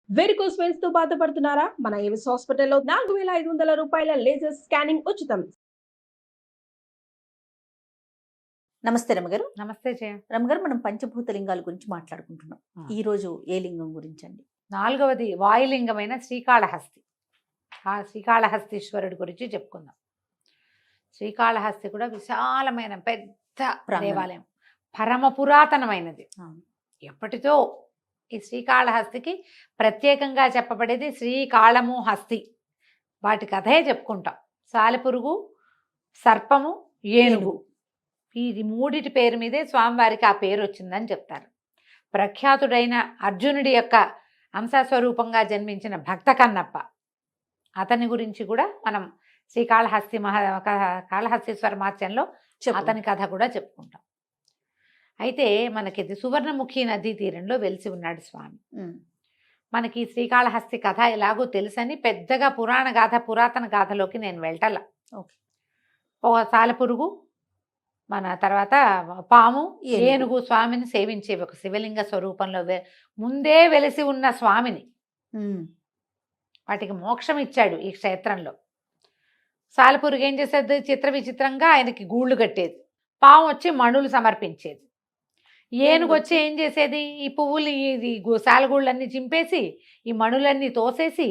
Varicose veins తో బాధపడుతున్నారా? మన ఏవిస్ హాస్పిటల్లో 4500 రూపాయల లేజర్ స్కానింగ్ ఉచితం. నమస్తే రమగారు. నమస్తే జయ. రమగారు, మనం పంచభూత లింగాల గురించి మాట్లాడుకుంటున్నాం. ఈ రోజు ఏ లింగం గురించి అండి? 4వది వాయులింగమైన శ్రీకాళహస్తి. ఆ శ్రీకాళహస్తీశ్వరుడి గురించి చెప్పుకుందాం. శ్రీకాళహస్తి కూడా విశాలమైన పెద్ద దేవాలయం, పరమ పురాతనమైనది. ఎప్పటితో ఈ శ్రీకాళహస్తికి ప్రత్యేకంగా చెప్పబడేది శ్రీకాళము హస్తి. వాటి కథే చెప్పుకుంటాం. సాలెపురుగు, సర్పము, ఏనుగు, ఈ మూడిటి పేరు మీదే స్వామివారికి ఆ పేరు వచ్చిందని చెప్తారు. ప్రఖ్యాతుడైన అర్జునుడి యొక్క అంశస్వరూపంగా జన్మించిన భక్త కన్నప్ప, అతని గురించి కూడా మనం శ్రీకాళహస్తి కాళహస్తీశ్వర మహత్యంలో అతని కథ కూడా చెప్పుకుంటాం. అయితే మనకి సువర్ణముఖి నదీ తీరంలో వెలిసి ఉన్నాడు స్వామి. మనకి శ్రీకాళహస్తి కథ ఎలాగో తెలుసని పెద్దగా పురాణ గాథ, పురాతన గాథలోకి నేను వెళ్ళటల. ఓ సాలెపురుగు, మన తర్వాత పాము, ఏనుగు స్వామిని సేవించేవి. ఒక శివలింగ స్వరూపంలో ముందే వెలిసి ఉన్న స్వామిని వాటికి మోక్షం ఇచ్చాడు ఈ క్షేత్రంలో. సాలెపురుగు ఏం చేసేది? చిత్ర విచిత్రంగా ఆయనకి గూళ్ళు కట్టేది. పాము వచ్చి మణులు సమర్పించేది. ఏనుగు వచ్చి ఏం చేసేది? ఈ పువ్వులు, ఈ సాలగూళ్ళన్నీ చింపేసి ఈ మణులన్నీ తోసేసి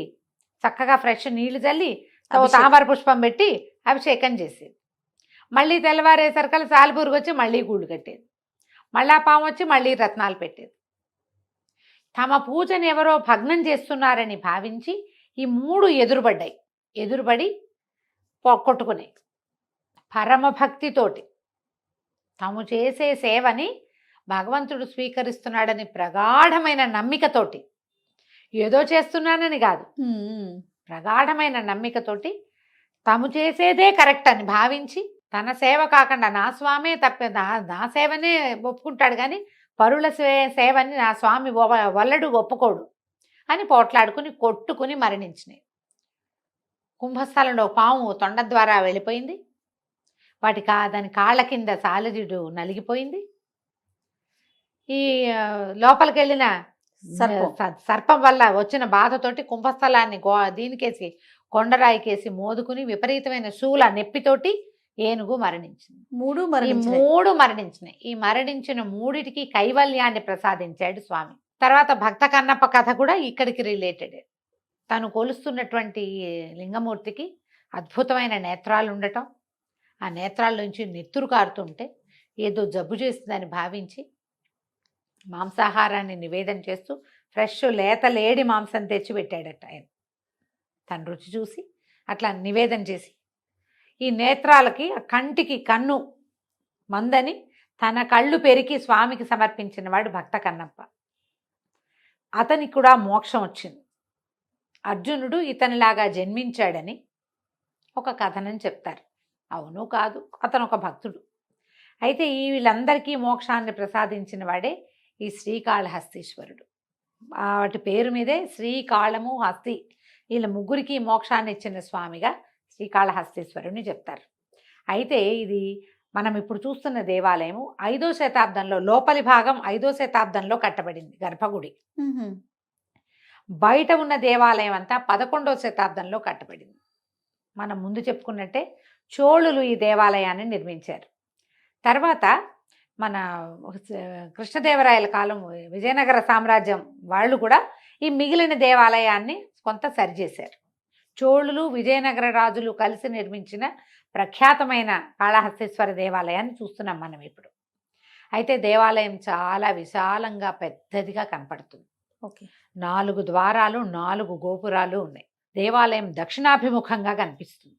చక్కగా ఫ్రెష్ నీళ్లు చల్లి తామర పుష్పం పెట్టి అభిషేకం చేసేది. మళ్ళీ తెల్లవారేసరికల్లా సాలెపురుగు వచ్చి మళ్ళీ గూళ్ళు కట్టేది. మళ్ళా పాము వచ్చి మళ్ళీ రత్నాలు పెట్టేది. తమ పూజను ఎవరో భగ్నం చేస్తున్నారని భావించి ఈ మూడు ఎదురుబడి కొట్టుకునే పరమభక్తితోటి తాము చేసే సేవని భగవంతుడు స్వీకరిస్తున్నాడని ప్రగాఢమైన నమ్మికతోటి, ఏదో చేస్తున్నానని కాదు, ప్రగాఢమైన నమ్మికతోటి తాము చేసేదే కరెక్ట్ అని భావించి, తన సేవ కాకుండా నా స్వామే తప్ప నా సేవనే ఒప్పుకుంటాడు కానీ పరుల సేవని నా స్వామి వల్లడు ఒప్పుకోడు అని పోట్లాడుకుని కొట్టుకుని మరణించినాయి. కుంభస్థలంలో పాము తొండ ద్వారా వెళ్ళిపోయింది. దాని కాళ్ళ కింద సాలజుడు నలిగిపోయింది. ఈ లోపలికి వెళ్ళిన సర్పం వల్ల వచ్చిన బాధతోటి కుంభస్థలాన్ని దీనికేసి కొండరాయికేసి మోదుకుని విపరీతమైన శూల నెప్పితోటి ఏనుగు మరణించింది. మూడు మరణించినాయి. ఈ మరణించిన మూడిటికి కైవల్యాన్ని ప్రసాదించాడు స్వామి. తర్వాత భక్త కన్నప్ప కథ కూడా ఇక్కడికి రిలేటెడ్. తను కొలుస్తున్నటువంటి లింగమూర్తికి అద్భుతమైన నేత్రాలు ఉండటం, ఆ నేత్రాల్లోంచి నెత్తురు కారుతుంటే ఏదో జబ్బు చేస్తుందని భావించి మాంసాహారాన్ని నివేదన చేస్తూ ఫ్రెష్ లేడి మాంసం తెచ్చి పెట్టాడట ఆయన. తన రుచి చూసి అట్లా నివేదన చేసి ఈ నేత్రాలకి, ఆ కంటికి కన్ను మందని తన కళ్ళు పెరికి స్వామికి సమర్పించిన వాడు భక్త కన్నప్ప. అతనికి కూడా మోక్షం వచ్చింది. అర్జునుడు ఇతనిలాగా జన్మించాడని ఒక కథనం చెప్తారు. అవును కాదు, అతను ఒక భక్తుడు. అయితే వీళ్ళందరికీ మోక్షాన్ని ప్రసాదించిన వాడే ఈ శ్రీకాళహస్తీశ్వరుడు. వాటి పేరు మీదే శ్రీకాళము, హస్తి, వీళ్ళ ముగ్గురికి మోక్షాన్ని ఇచ్చిన స్వామిగా శ్రీకాళహస్తీశ్వరుని చెప్తారు. అయితే ఇది మనం ఇప్పుడు చూస్తున్న దేవాలయము 5వ శతాబ్దంలో, లోపలి భాగం 5వ శతాబ్దంలో కట్టబడింది గర్భగుడి. బయట ఉన్న దేవాలయం అంతా 11వ శతాబ్దంలో కట్టబడింది. మనం ముందు చెప్పుకున్నట్టే చోళులు ఈ దేవాలయాన్ని నిర్మించారు. తర్వాత మన కృష్ణదేవరాయల కాలం, విజయనగర సామ్రాజ్యం వాళ్ళు కూడా ఈ మిగిలిన దేవాలయాన్ని కొంత సరిచేశారు. చోళులు, విజయనగర రాజులు కలిసి నిర్మించిన ప్రఖ్యాతమైన కాళహస్తీశ్వర దేవాలయాన్ని చూస్తున్నాం మనం ఇప్పుడు. అయితే దేవాలయం చాలా విశాలంగా పెద్దదిగా కనపడుతుంది. 4 ద్వారాలు, 4 గోపురాలు ఉన్నాయి. దేవాలయం దక్షిణాభిముఖంగా కనిపిస్తుంది.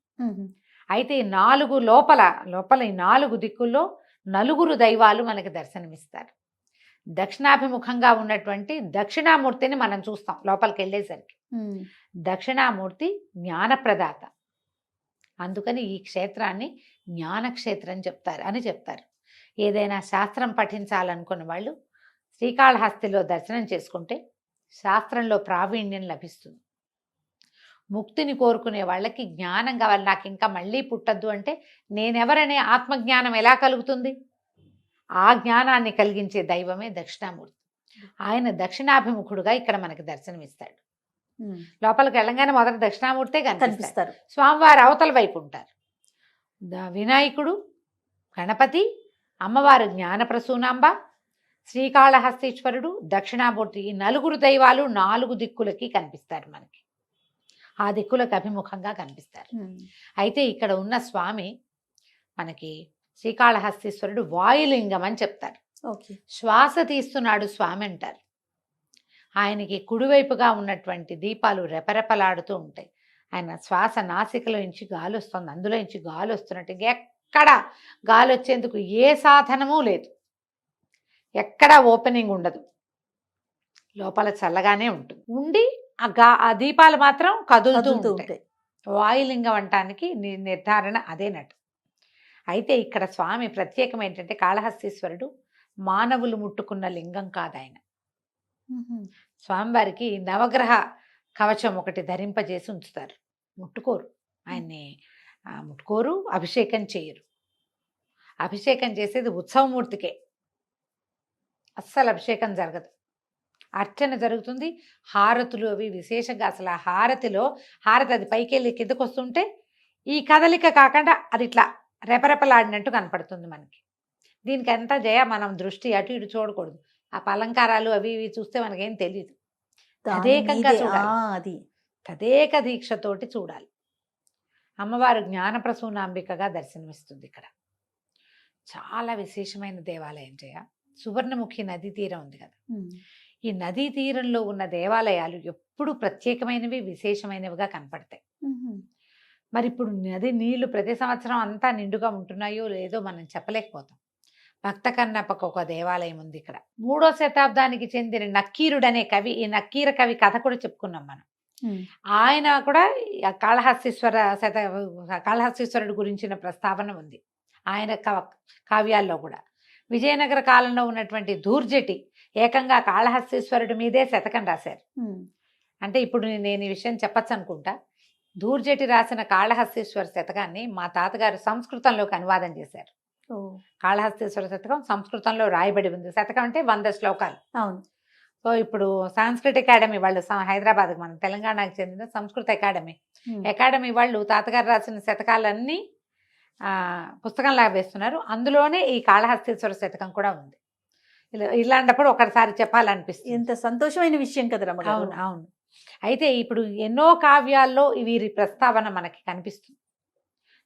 అయితే ఈ 4 లోపల ఈ 4 దిక్కుల్లో 4 దైవాలు మనకి దర్శనమిస్తారు. దక్షిణాభిముఖంగా ఉన్నటువంటి దక్షిణామూర్తిని మనం చూస్తాం లోపలికి వెళ్ళేసరికి. దక్షిణామూర్తి జ్ఞానప్రదాత, అందుకని ఈ క్షేత్రాన్ని జ్ఞానక్షేత్రం చెప్తారు. ఏదైనా శాస్త్రం పఠించాలనుకున్న వాళ్ళు శ్రీకాళహస్తిలో దర్శనం చేసుకుంటే శాస్త్రంలో ప్రావీణ్యం లభిస్తుంది. ముక్తిని కోరుకునే వాళ్ళకి జ్ఞానం కావాలి, నాకు ఇంకా మళ్ళీ పుట్టద్దు అంటే నేనెవరనే ఆత్మజ్ఞానం ఎలా కలుగుతుంది? ఆ జ్ఞానాన్ని కలిగించే దైవమే దక్షిణామూర్తి. ఆయన దక్షిణాభిముఖుడుగా ఇక్కడ మనకి దర్శనమిస్తాడు. లోపలికి వెళ్ళంగానే మొదటి దక్షిణామూర్తే కనిపిస్తారు. స్వామివారి అవతల వైపు ఉంటారు. వినాయకుడు, గణపతి, అమ్మవారు జ్ఞానప్రసూనాంబ, శ్రీకాళహస్తీశ్వరుడు, దక్షిణామూర్తి, ఈ నలుగురు దైవాలు 4 దిక్కులకి కనిపిస్తారు మనకి. ఆ దిక్కులకు అభిముఖంగా కనిపిస్తారు. అయితే ఇక్కడ ఉన్న స్వామి మనకి శ్రీకాళహస్తీశ్వరుడు వాయులింగం అని చెప్తారు. శ్వాస తీస్తున్నాడు స్వామి అంటారు. ఆయనకి కుడివైపుగా ఉన్నటువంటి దీపాలు రెపరెపలాడుతూ ఉంటాయి. ఆయన శ్వాస నాసికలో నుంచి గాలి వస్తుంది, అందులో నుంచి గాలి వస్తున్నట్టు ఎక్కడ గాలి వచ్చేందుకు ఏ సాధనము లేదు, ఎక్కడ ఓపెనింగ్ ఉండదు, లోపల చల్లగానే ఉంటుంది. ఉండి ఆ దీపాలు మాత్రం కదులుతూ ఉంటాయి. వాయులింగం అంటానికి నిర్ధారణ అదేనట్టు. అయితే ఇక్కడ స్వామి ప్రత్యేకం ఏంటంటే కాళహస్తీశ్వరుడు మానవులు ముట్టుకున్న లింగం కాదు ఆయన. స్వామివారికి నవగ్రహ కవచం ఒకటి ధరింపజేసి ఉంచుతారు. ముట్టుకోరు ఆయన్ని, ముట్టుకోరు, అభిషేకం చేయరు. అభిషేకం చేసేది ఉత్సవమూర్తికే, అస్సలు అభిషేకం జరగదు. అర్చన జరుగుతుంది, హారతులు అవి విశేషంగా. అసలు ఆ హారతిలో హారతి అది పైకి వెళ్ళి కిందకు వస్తుంటే ఈ కదలిక కాకుండా అది ఇట్లా రెపరెపలాడినట్టు కనపడుతుంది మనకి. దీనికంతా మనం దృష్టి అటు ఇటు చూడకూడదు. ఆ అలంకారాలు అవి ఇవి చూస్తే మనకేం తెలియదు. తదేకంగా చూడాలి, తదేక దీక్షతోటి చూడాలి. అమ్మవారు జ్ఞానప్రసూనాంబికగా దర్శనమిస్తుంది ఇక్కడ. చాలా విశేషమైన దేవాలయం జయ. సువర్ణముఖి నదీ తీరం ఉంది కదా, ఈ నదీ తీరంలో ఉన్న దేవాలయాలు ఎప్పుడు ప్రత్యేకమైనవి, విశేషమైనవిగా కనపడతాయి. మరి ఇప్పుడు నది నీళ్లు ప్రతి సంవత్సరం అంతా నిండుగా ఉంటున్నాయో లేదో మనం చెప్పలేకపోతాం. భక్త కన్నప్పకు ఒక దేవాలయం ఉంది ఇక్కడ. 3వ శతాబ్దానికి చెందిన నక్కీరుడు అనే కవి, ఈ నక్కీర కవి కథ కూడా చెప్పుకున్నాం మనం. ఆయన కూడా కాళహస్తీశ్వరుడు గురించిన ప్రస్తావన ఉంది ఆయన కావ్యాల్లో కూడా. విజయనగర కాలంలో ఉన్నటువంటి దూర్జటి ఏకంగా కాళహస్తీశ్వరుడి మీదే శతకం రాశారు. అంటే ఇప్పుడు నేను ఈ విషయం చెప్పచ్చు అనుకుంటా. దూర్జటి రాసిన కాళహస్తీశ్వర శతకాన్ని మా తాతగారు సంస్కృతంలోకి అనువాదం చేశారు. కాళహస్తీశ్వర శతకం సంస్కృతంలో రాయబడి ఉంది. శతకం అంటే 100 శ్లోకాలు. అవును. సో ఇప్పుడు సంస్కృత అకాడమీ వాళ్ళు, హైదరాబాద్ మన తెలంగాణకు చెందిన సంస్కృత అకాడమీ వాళ్ళు తాతగారు రాసిన శతకాలన్నీ పుస్తకంలాగా వేస్తున్నారు. అందులోనే ఈ కాళహస్తీశ్వర శతకం కూడా ఉంది. ఇలాంటప్పుడు ఒకసారి చెప్పాలనిపిస్తుంది. ఎంత సంతోషమైన విషయం కదా రమగారు. అవును అవును. అయితే ఇప్పుడు ఎన్నో కావ్యాల్లో వీరి ప్రస్తావన మనకి కనిపిస్తుంది.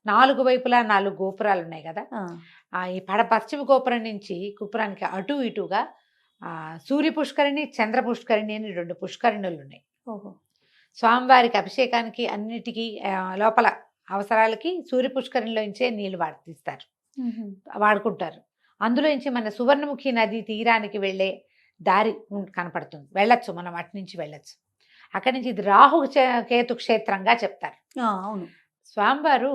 4 వైపులా 4 గోపురాలు ఉన్నాయి కదా. ఈ పశ్చిమ గోపురం నుంచి గోపురానికి అటు ఇటుగా సూర్య పుష్కరిణి, చంద్ర పుష్కరిణి అని 2 పుష్కరిణులు ఉన్నాయి. స్వామివారికి అభిషేకానికి అన్నిటికీ లోపల అవసరాలకి సూర్య పుష్కరిణిలో నుంచే నీళ్లు వాడుకుంటారు. అందులో నుంచి మన సువర్ణముఖి నది తీరానికి వెళ్ళే దారి కనపడుతుంది. వెళ్ళొచ్చు, మనం అటు నుంచి వెళ్ళొచ్చు. అక్కడి నుంచి ఇది రాహు కేతు క్షేత్రంగా చెప్తారు. అవును. స్వామివారు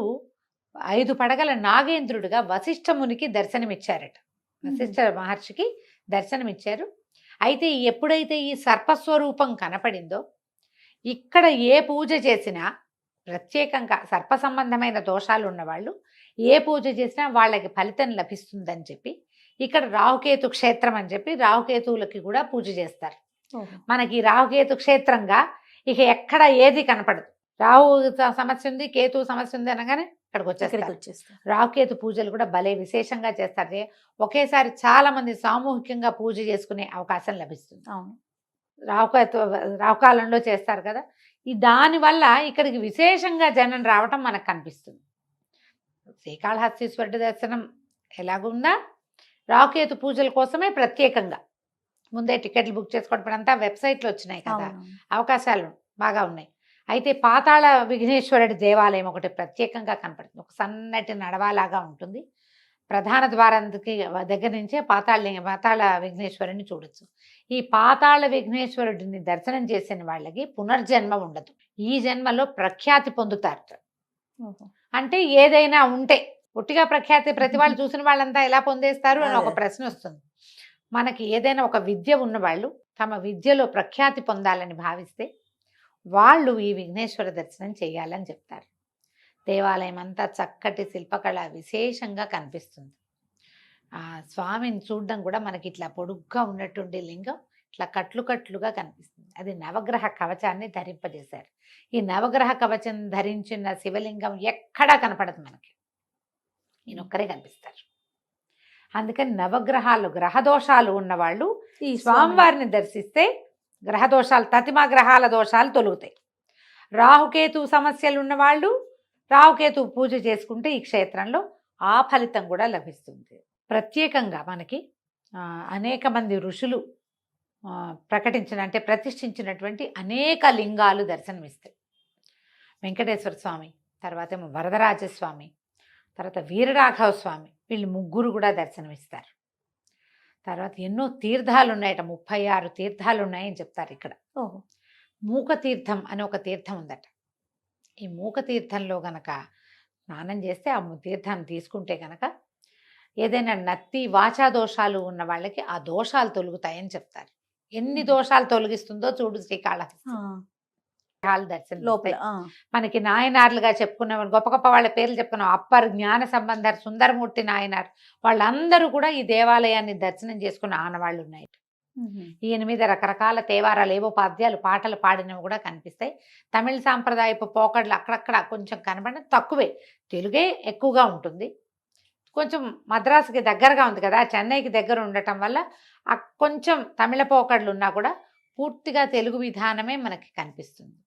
5 పడగల నాగేంద్రుడిగా వశిష్ఠ మునికి దర్శనమిచ్చారట. వశిష్ఠ మహర్షికి దర్శనమిచ్చారు. అయితే ఎప్పుడైతే ఈ సర్పస్వరూపం కనపడిందో, ఇక్కడ ఏ పూజ చేసినా ప్రత్యేకంగా సర్ప సంబంధమైన దోషాలు ఉన్నవాళ్ళు ఏ పూజ చేసినా వాళ్ళకి ఫలితం లభిస్తుందని చెప్పి ఇక్కడ రాహుకేతు క్షేత్రం అని చెప్పి రాహుకేతువులకి కూడా పూజ చేస్తారు. మనకి రాహుకేతు క్షేత్రంగా ఇక ఎక్కడ ఏది కనపడదు. రాహు సమస్య ఉంది, కేతు సమస్య ఉంది అనగానే ఇక్కడికి వచ్చేస్తారు. రాహుకేతు పూజలు కూడా భలే విశేషంగా చేస్తారు. ఒకేసారి చాలా మంది సామూహికంగా పూజ చేసుకునే అవకాశం లభిస్తుంది. రాహుకాలంలో చేస్తారు కదా. దానివల్ల ఇక్కడికి విశేషంగా జనం రావటం మనకు కనిపిస్తుంది. శ్రీకాళహస్తీశ్వరుడి దర్శనం ఎలాగుందా, రాహుకేతు పూజల కోసమే ప్రత్యేకంగా ముందే టికెట్లు బుక్ చేసుకోవడం అంతా వెబ్సైట్లో వచ్చినాయి కదా, అవకాశాలు బాగా ఉన్నాయి. అయితే పాతాళ విఘ్నేశ్వరుడి దేవాలయం ఒకటి ప్రత్యేకంగా కనపడుతుంది. ఒక సన్నటి నడవాలాగా ఉంటుంది. ప్రధాన ద్వారానికి దగ్గర నుంచే పాతాళ విఘ్నేశ్వరుని చూడొచ్చు. ఈ పాతాళ విఘ్నేశ్వరుడిని దర్శనం చేసిన వాళ్ళకి పునర్జన్మ ఉండదు. ఈ జన్మలో ప్రఖ్యాతి పొందుతారు. అంటే ఏదైనా ఉంటే ఒట్టిగా ప్రఖ్యాతి ప్రతి వాళ్ళు చూసిన వాళ్ళంతా ఎలా పొందేస్తారు అని ఒక ప్రశ్న వస్తుంది. మనకి ఏదైనా ఒక విద్య ఉన్నవాళ్ళు తమ విద్యలో ప్రఖ్యాతి పొందాలని భావిస్తే వాళ్ళు ఈ విఘ్నేశ్వర దర్శనం చేయాలని చెప్తారు. దేవాలయం అంతా చక్కటి శిల్పకళ విశేషంగా కనిపిస్తుంది. ఆ స్వామిని చూడడం కూడా మనకి ఇట్లా పొడుగ్గా ఉన్నటువంటి లింగం ఇట్లా కట్లు కట్లుగా కనిపిస్తుంది. అది నవగ్రహ కవచాన్ని ధరింపజేశారు. ఈ నవగ్రహ కవచం ధరించిన శివలింగం ఎక్కడా కనపడదు మనకి, ఈయనొక్కరే కనిపిస్తారు. అందుకని నవగ్రహాలు గ్రహదోషాలు ఉన్నవాళ్ళు ఈ స్వామివారిని దర్శిస్తే గ్రహదోషాలు, తతిమా గ్రహాల దోషాలు తొలుగుతాయి. రాహుకేతు సమస్యలు ఉన్నవాళ్ళు రాహుకేతు పూజ చేసుకుంటే ఈ క్షేత్రంలో ఆ ఫలితం కూడా లభిస్తుంది. ప్రత్యేకంగా మనకి అనేక మంది ఋషులు ప్రకటించిన అంటే ప్రతిష్ఠించినటువంటి అనేక లింగాలు దర్శనమిస్తాయి. వెంకటేశ్వర స్వామి, తర్వాత ఏమో వరదరాజస్వామి, తర్వాత వీరరాఘవ స్వామి, వీళ్ళు ముగ్గురు కూడా దర్శనమిస్తారు. తర్వాత ఎన్నో తీర్థాలు ఉన్నాయట, 36 తీర్థాలు ఉన్నాయని చెప్తారు ఇక్కడ. ఓహో. మూక తీర్థం అని ఒక తీర్థం ఉందట. ఈ మూక తీర్థంలో గనక స్నానం చేస్తే, ఆ తీర్థాన్ని తీసుకుంటే గనక ఏదైనా నత్తి వాచా దోషాలు ఉన్న వాళ్ళకి ఆ దోషాలు తొలుగుతాయని చెప్తారు. ఎన్ని దోషాలు తొలగిస్తుందో చూడు శ్రీకాళహస్తి. దర్శనం లోపల మనకి నాయనార్లుగా చెప్పుకున్న గొప్ప గొప్ప వాళ్ళ పేర్లు చెప్పుకున్నాం. అప్పర్ జ్ఞాన సంబంధర్, సుందరమూర్తి నాయనార్, వాళ్ళందరూ కూడా ఈ దేవాలయాన్ని దర్శనం చేసుకున్న ఆనవాళ్ళు ఉన్నాయి. ఈయన మీద రకరకాల తేవారాలు, ఏవో పద్యాలు పాటలు పాడినవి కూడా కనిపిస్తాయి. తమిళ సాంప్రదాయపు పోకడలు అక్కడక్కడ కొంచెం కనబడిన తక్కువే, తెలుగే ఎక్కువగా ఉంటుంది. కొంచెం మద్రాసుకి దగ్గరగా ఉంది కదా, చెన్నైకి దగ్గర ఉండటం వల్ల కొంచెం తమిళ పోకడలు ఉన్నా కూడా పూర్తిగా తెలుగు విధానమే మనకి కనిపిస్తుంది.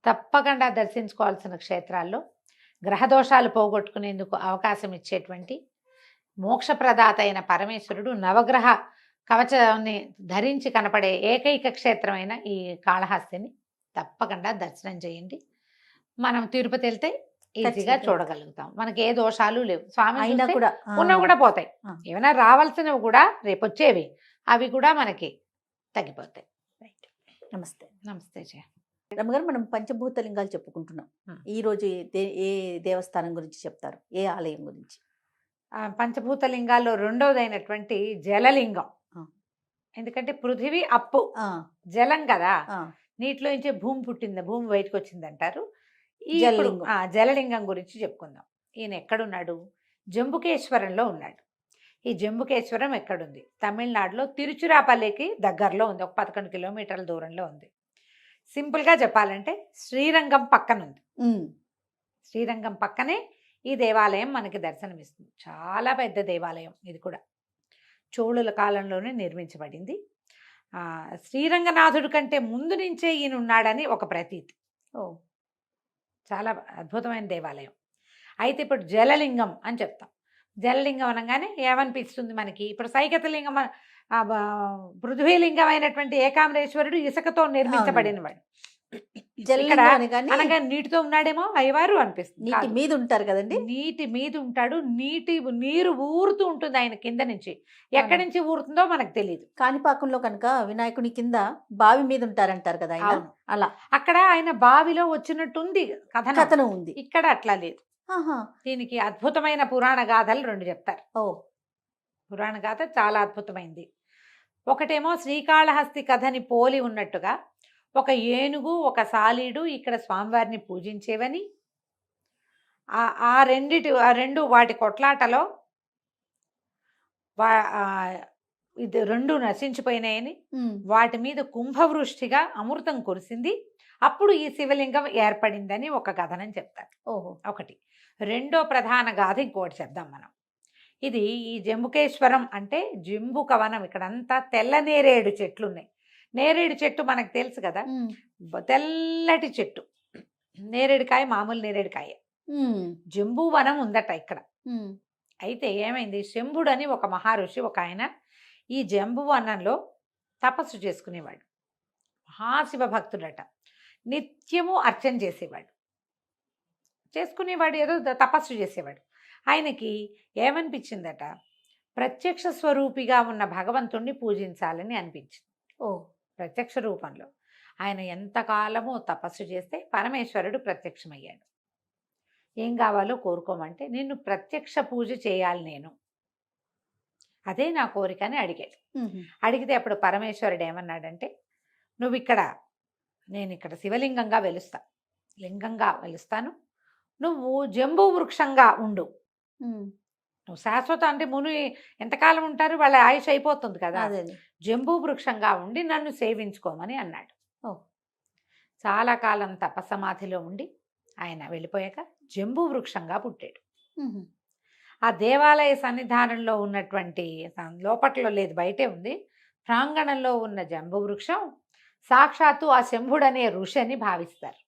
తప్పకుండా దర్శించుకోవాల్సిన క్షేత్రాల్లో గ్రహదోషాలు పోగొట్టుకునేందుకు అవకాశం ఇచ్చేటువంటి మోక్షప్రదాత అయిన పరమేశ్వరుడు నవగ్రహ కవచాన్ని ధరించి కనపడే ఏకైక క్షేత్రమైన ఈ కాళహస్తిని తప్పకుండా దర్శనం చేయండి. మనం తిరుపతి వెళ్తే ఈజీగా చూడగలుగుతాం. మనకి ఏ దోషాలు లేవు. స్వామి అయినా కూడా ఉన్నవి కూడా పోతాయి. ఏమైనా రావాల్సినవి కూడా రేపు వచ్చేవి అవి కూడా మనకి తగ్గిపోతాయి. నమస్తే. నమస్తే జయ. రమ్మగారు, మనం పంచభూత లింగాలు చెప్పుకుంటున్నాం. ఈ రోజు ఏ దేవస్థానం గురించి చెప్తారు, ఏ ఆలయం గురించి? పంచభూత లింగాల్లో రెండోదైనటువంటి జలలింగం. ఎందుకంటే పృథివీ అప్పు, జలం కదా, నీటిలో నుంచే భూమి పుట్టింది, భూమి బయటకు వచ్చింది అంటారు. ఈ జలలింగం గురించి చెప్పుకుందాం. ఈయన ఎక్కడున్నాడు? జంబుకేశ్వరంలో ఉన్నాడు. ఈ జంబుకేశ్వరం ఎక్కడుంది? తమిళనాడులో తిరుచిరాపల్లికి దగ్గరలో ఉంది, ఒక 11 కిలోమీటర్ల దూరంలో ఉంది. సింపుల్గా చెప్పాలంటే శ్రీరంగం పక్కనుంది. శ్రీరంగం పక్కనే ఈ దేవాలయం మనకి దర్శనమిస్తుంది. చాలా పెద్ద దేవాలయం ఇది కూడా. చోళుల కాలంలోనే నిర్మించబడింది. శ్రీరంగనాథుడి కంటే ముందు నుంచే ఈయన ఉన్నాడని ఒక ప్రతీతి. చాలా అద్భుతమైన దేవాలయం. అయితే ఇప్పుడు జలలింగం అని చెప్తాం. జలలింగం అనగానే ఏమనిపిస్తుంది మనకి? ఇప్పుడు సైకతలింగం, పృథ్వీలింగం అయినటువంటి ఏకాంబరేశ్వరుడు ఇసుకతో నిర్మించబడినవాడు. అనగా నీటితో ఉన్నాడేమో అయ్యవారు అనిపిస్తుంది. నీటి మీద ఉంటారు కదండి. నీటి మీద ఉంటాడు. నీరు ఊరుతూ ఉంటుంది ఆయన కింద నుంచి. ఎక్కడి నుంచి ఊరుతుందో మనకు తెలియదు. కాణిపాకంలో కనుక వినాయకుని కింద బావి మీద ఉంటారంటారు కదా ఆయన. అలా అక్కడ ఆయన బావిలో వచ్చినట్టుంది కథనం ఉంది. ఇక్కడ అట్లా లేదు. దీనికి అద్భుతమైన పురాణ గాథలు 2 చెప్తారు. పురాణ గాథ చాలా అద్భుతమైంది. ఒకటేమో శ్రీకాళహస్తి కథని పోలి ఉన్నట్టుగా ఒక ఏనుగు, ఒక సాలీడు ఇక్కడ స్వామివారిని పూజించేవని, ఆ రెండు వాటి కొట్లాటలో ఇది 2 నశించిపోయినాయని, వాటి మీద కుంభవృష్టిగా అమృతం కురిసింది, అప్పుడు ఈ శివలింగం ఏర్పడిందని ఒక కథనం చెప్తారు. ఒకటి. రెండో ప్రధాన గాథ ఇంకోటి చెప్దాం మనం. ఇది ఈ జంబుకేశ్వరం అంటే జంబుక వనం. ఇక్కడంతా తెల్ల నేరేడు చెట్లు ఉన్నాయి. నేరేడు చెట్టు మనకు తెలుసు కదా, తెల్లటి చెట్టు. నేరేడుకాయ మామూలు నేరేడుకాయ. జంబూ వనం ఉందట ఇక్కడ. అయితే ఏమైంది, శంభుడు అని ఒక మహర్షి, ఒక ఆయన ఈ జంబూ వనంలో తపస్సు చేసుకునేవాడు. మహాశివ భక్తుడట. నిత్యము అర్చన చేసేవాడు, ఏదో తపస్సు చేసేవాడు. ఆయనకి ఏమనిపించిందట, ప్రత్యక్ష స్వరూపిగా ఉన్న భగవంతుణ్ణి పూజించాలని అనిపించింది. ప్రత్యక్ష రూపంలో ఆయన ఎంతకాలమో తపస్సు చేస్తే పరమేశ్వరుడు ప్రత్యక్షమయ్యాడు. ఏం కావాలో కోరుకోమంటే, నిన్ను ప్రత్యక్ష పూజ చేయాలి నేను, అదే నా కోరిక అని అడిగాడు. అడిగితే అప్పుడు పరమేశ్వరుడు ఏమన్నాడంటే, నేను ఇక్కడ శివలింగంగా లింగంగా వెలుస్తాను, నువ్వు జంబూ వృక్షంగా ఉండు, నువ్వు శాశ్వతం అంటే ముని ఎంతకాలం ఉంటారు, వాళ్ళ ఆయుష్ అయిపోతుంది కదా. అదే జంబూ వృక్షంగా ఉండి నన్ను సేవించుకోమని అన్నాడు. ఓ. చాలా కాలం తపసమాధిలో ఉండి ఆయన వెళ్ళిపోయాక జంబూ వృక్షంగా పుట్టాడు. ఆ దేవాలయ సన్నిధానంలో ఉన్నటువంటి లోపట్లో లేదు, బయటే ఉంది, ప్రాంగణంలో ఉన్న జంబూ వృక్షం సాక్షాత్తు ఆ శంభుడనే ఋషి అని భావిస్తారు.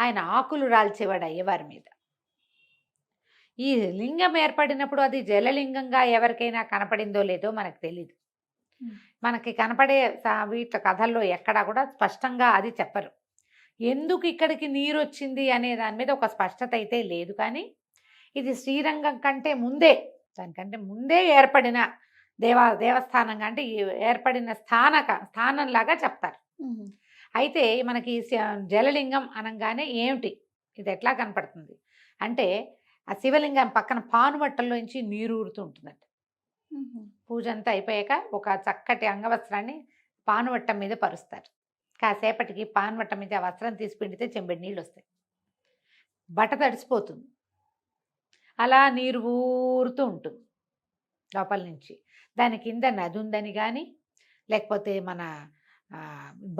ఆయన ఆకులు రాల్చేవాడు అయ్యవారి మీద. ఈ లింగం ఏర్పడినప్పుడు అది జలలింగంగా ఎవరికైనా కనపడిందో లేదో మనకు తెలియదు. మనకి కనపడే వీటి కథల్లో ఎక్కడా కూడా స్పష్టంగా అది చెప్పరు. ఎందుకు ఇక్కడికి నీరు వచ్చింది అనే దాని మీద ఒక స్పష్టత అయితే లేదు. కానీ ఇది శ్రీరంగం కంటే ముందే, దానికంటే ముందే ఏర్పడిన దేవస్థానంగా, అంటే ఏర్పడిన స్థానంలాగా చెప్తారు. అయితే మనకి జలలింగం అనగానే ఏమిటి, ఇది ఎట్లా కనపడుతుంది అంటే, ఆ శివలింగం పక్కన పానువట్టల్లోంచి నీరు ఊరుతూ ఉంటుందంట. పూజ అంతా అయిపోయాక ఒక చక్కటి అంగవస్త్రాన్ని పానువట్టం మీద పరుస్తారు. కాసేపటికి పానువట్టం మీద ఆ వస్త్రం తీసి పిండితే చెంబెడి నీళ్ళు వస్తాయి. బట్ట తడిసిపోతుంది. అలా నీరు ఊరుతూ ఉంటుంది లోపల నుంచి. దాని కింద నది ఉందని కానీ లేకపోతే మన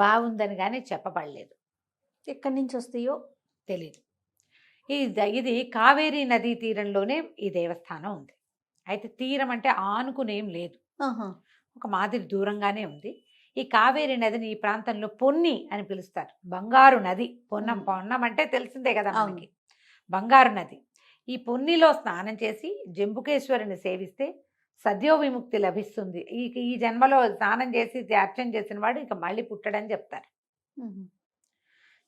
బాగుందని కానీ చెప్పబడలేదు. ఎక్కడి నుంచి వస్తాయో తెలీదు. ఇది కావేరీ నదీ తీరంలోనే ఈ దేవస్థానం ఉంది. అయితే తీరం అంటే ఆనుకునేం లేదు, ఒక మాదిరి దూరంగానే ఉంది. ఈ కావేరీ నదిని ఈ ప్రాంతంలో పొన్ని అని పిలుస్తారు. బంగారు నది. పొన్నం అంటే తెలిసిందే కదా మనకి, బంగారు నది. ఈ పొన్నిలో స్నానం చేసి జంబుకేశ్వరుని సేవిస్తే సద్యో విముక్తి లభిస్తుంది. ఈ జన్మలో స్నానం చేసి అర్చన చేసిన వాడు ఇక మళ్ళీ పుట్టడని చెప్తారు.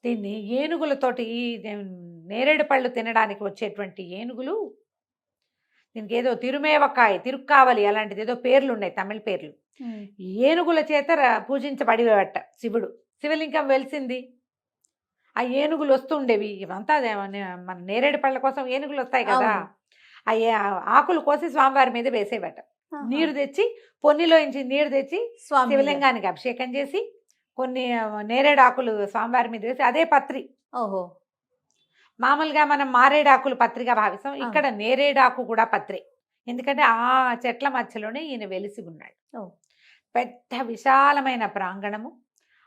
దీన్ని ఏనుగులతోటి, ఈ నేరేడు పళ్ళు తినడానికి వచ్చేటువంటి ఏనుగులు, దీనికి ఏదో తిరుమేవకాయ, తిరుక్కావలి అలాంటిది ఏదో పేర్లు ఉన్నాయి, తమిళ పేర్లు. ఏనుగుల చేత పూజించబడివట శివుడు. శివలింగం వెలిసింది, ఆ ఏనుగులు వస్తుండేవి. ఇవంతా మన నేరేడు పళ్ళ కోసం ఏనుగులు వస్తాయి కదా, ఆ ఆకులు కోసి స్వామివారి మీద వేసేవట. నీరు తెచ్చి పొన్నిలోంచి నీరు తెచ్చి శివలింగానికి అభిషేకం చేసి కొన్ని నేరేడు ఆకులు స్వామివారి మీద వేసి, అదే పత్రి. ఓహో. మామూలుగా మనం మారేడాకులు పత్రిగా భావిస్తాం, ఇక్కడ నేరేడాకు కూడా పత్రి. ఎందుకంటే ఆ చెట్ల మధ్యలోనే ఈయన వెలిసి ఉన్నాడు. పెద్ద విశాలమైన ప్రాంగణము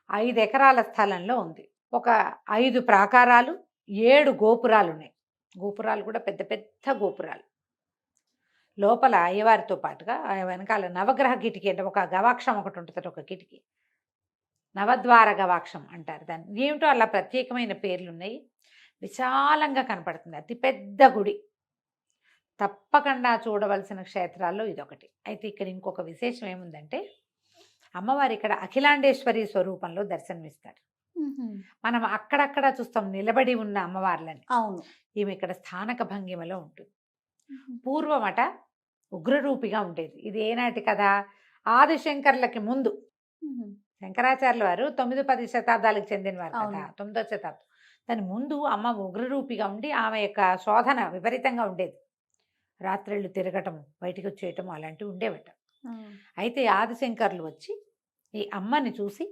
5 ఎకరాల స్థలంలో ఉంది. ఒక 5 ప్రాకారాలు, 7 గోపురాలు ఉన్నాయి. గోపురాలు కూడా పెద్ద పెద్ద గోపురాలు. లోపల అయ్యవారితో పాటుగా వెనకాల నవగ్రహ కిటికీ అంటే ఒక గవాక్షం ఒకటి ఉంటుంది, ఒక కిటికీ, నవద్వార గవాక్షం అంటారు దాన్ని. ఏమిటో అలా ప్రత్యేకమైన పేర్లు ఉన్నాయి. విశాలంగా కనపడుతుంది, అతి పెద్ద గుడి. తప్పకుండా చూడవలసిన క్షేత్రాల్లో ఇదొకటి. అయితే ఇక్కడ ఇంకొక విశేషం ఏముందంటే, అమ్మవారు ఇక్కడ అఖిలాండేశ్వరి స్వరూపంలో దర్శనమిస్తారు. మనం అక్కడక్కడ చూస్తాం నిలబడి ఉన్న అమ్మవార్లని. అవును. ఈమె ఇక్కడ స్థానక భంగిమలో ఉంటుంది. పూర్వమట ఉగ్రరూపిగా ఉండేది. ఇది ఏనాటి కదా, ఆదిశంకర్లకి ముందు. శంకరాచార్యుల వారు 9-10 శతాబ్దాలకు చెందినవారు కదా, 9వ శతాబ్దం. దాని ముందు అమ్మ ఉగ్రరూపిగా ఉండి ఆమె యొక్క శోధన విపరీతంగా ఉండేది. రాత్రిళ్ళు తిరగటము, బయటికి వచ్చేయటము అలాంటివి ఉండేవట. అయితే ఆదిశంకర్లు వచ్చి ఈ అమ్మని చూసి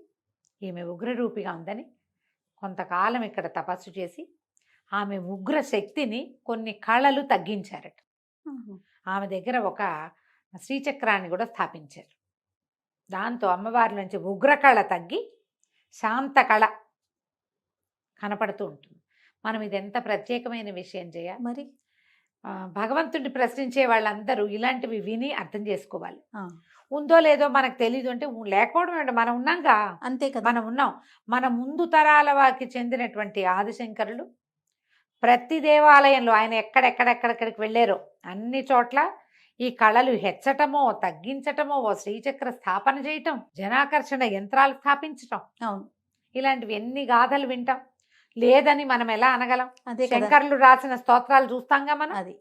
ఈమె ఉగ్రరూపిగా ఉందని కొంతకాలం ఇక్కడ తపస్సు చేసి ఆమె ఉగ్ర శక్తిని కొన్ని కళలు తగ్గించారట. ఆమె దగ్గర ఒక శ్రీచక్రాన్ని కూడా స్థాపించారు. దాంతో అమ్మవారి నుంచి ఉగ్రకళ తగ్గి శాంత కళ కనపడుతూ ఉంటుంది. మనం ఇది ఎంత ప్రత్యేకమైన విషయం చేయ. మరి భగవంతుడిని ప్రశ్నించే వాళ్ళందరూ ఇలాంటివి విని అర్థం చేసుకోవాలి. ఉందో లేదో మనకు తెలీదు అంటే లేకపోవడం అంటే మనం ఉన్నాంగా, అంతే కదా, మనం ఉన్నాం. మన ముందు తరాల వారికి చెందినటువంటి ఆదిశంకరులు ప్రతి దేవాలయంలో ఆయన ఎక్కడెక్కడికి వెళ్ళారో అన్ని చోట్ల ఈ కళలు హెచ్చటమో తగ్గించటమో, ఓ శ్రీచక్ర స్థాపన చేయటం, జనాకర్షణ యంత్రాలు స్థాపించటం, అవును, ఇలాంటివి ఎన్ని గాథలు వింటాం. లేదని మనం ఎలా అనగలం? అదే శంకర్లు రాసిన స్తోత్రాలు చూస్తాంగా మనం. అది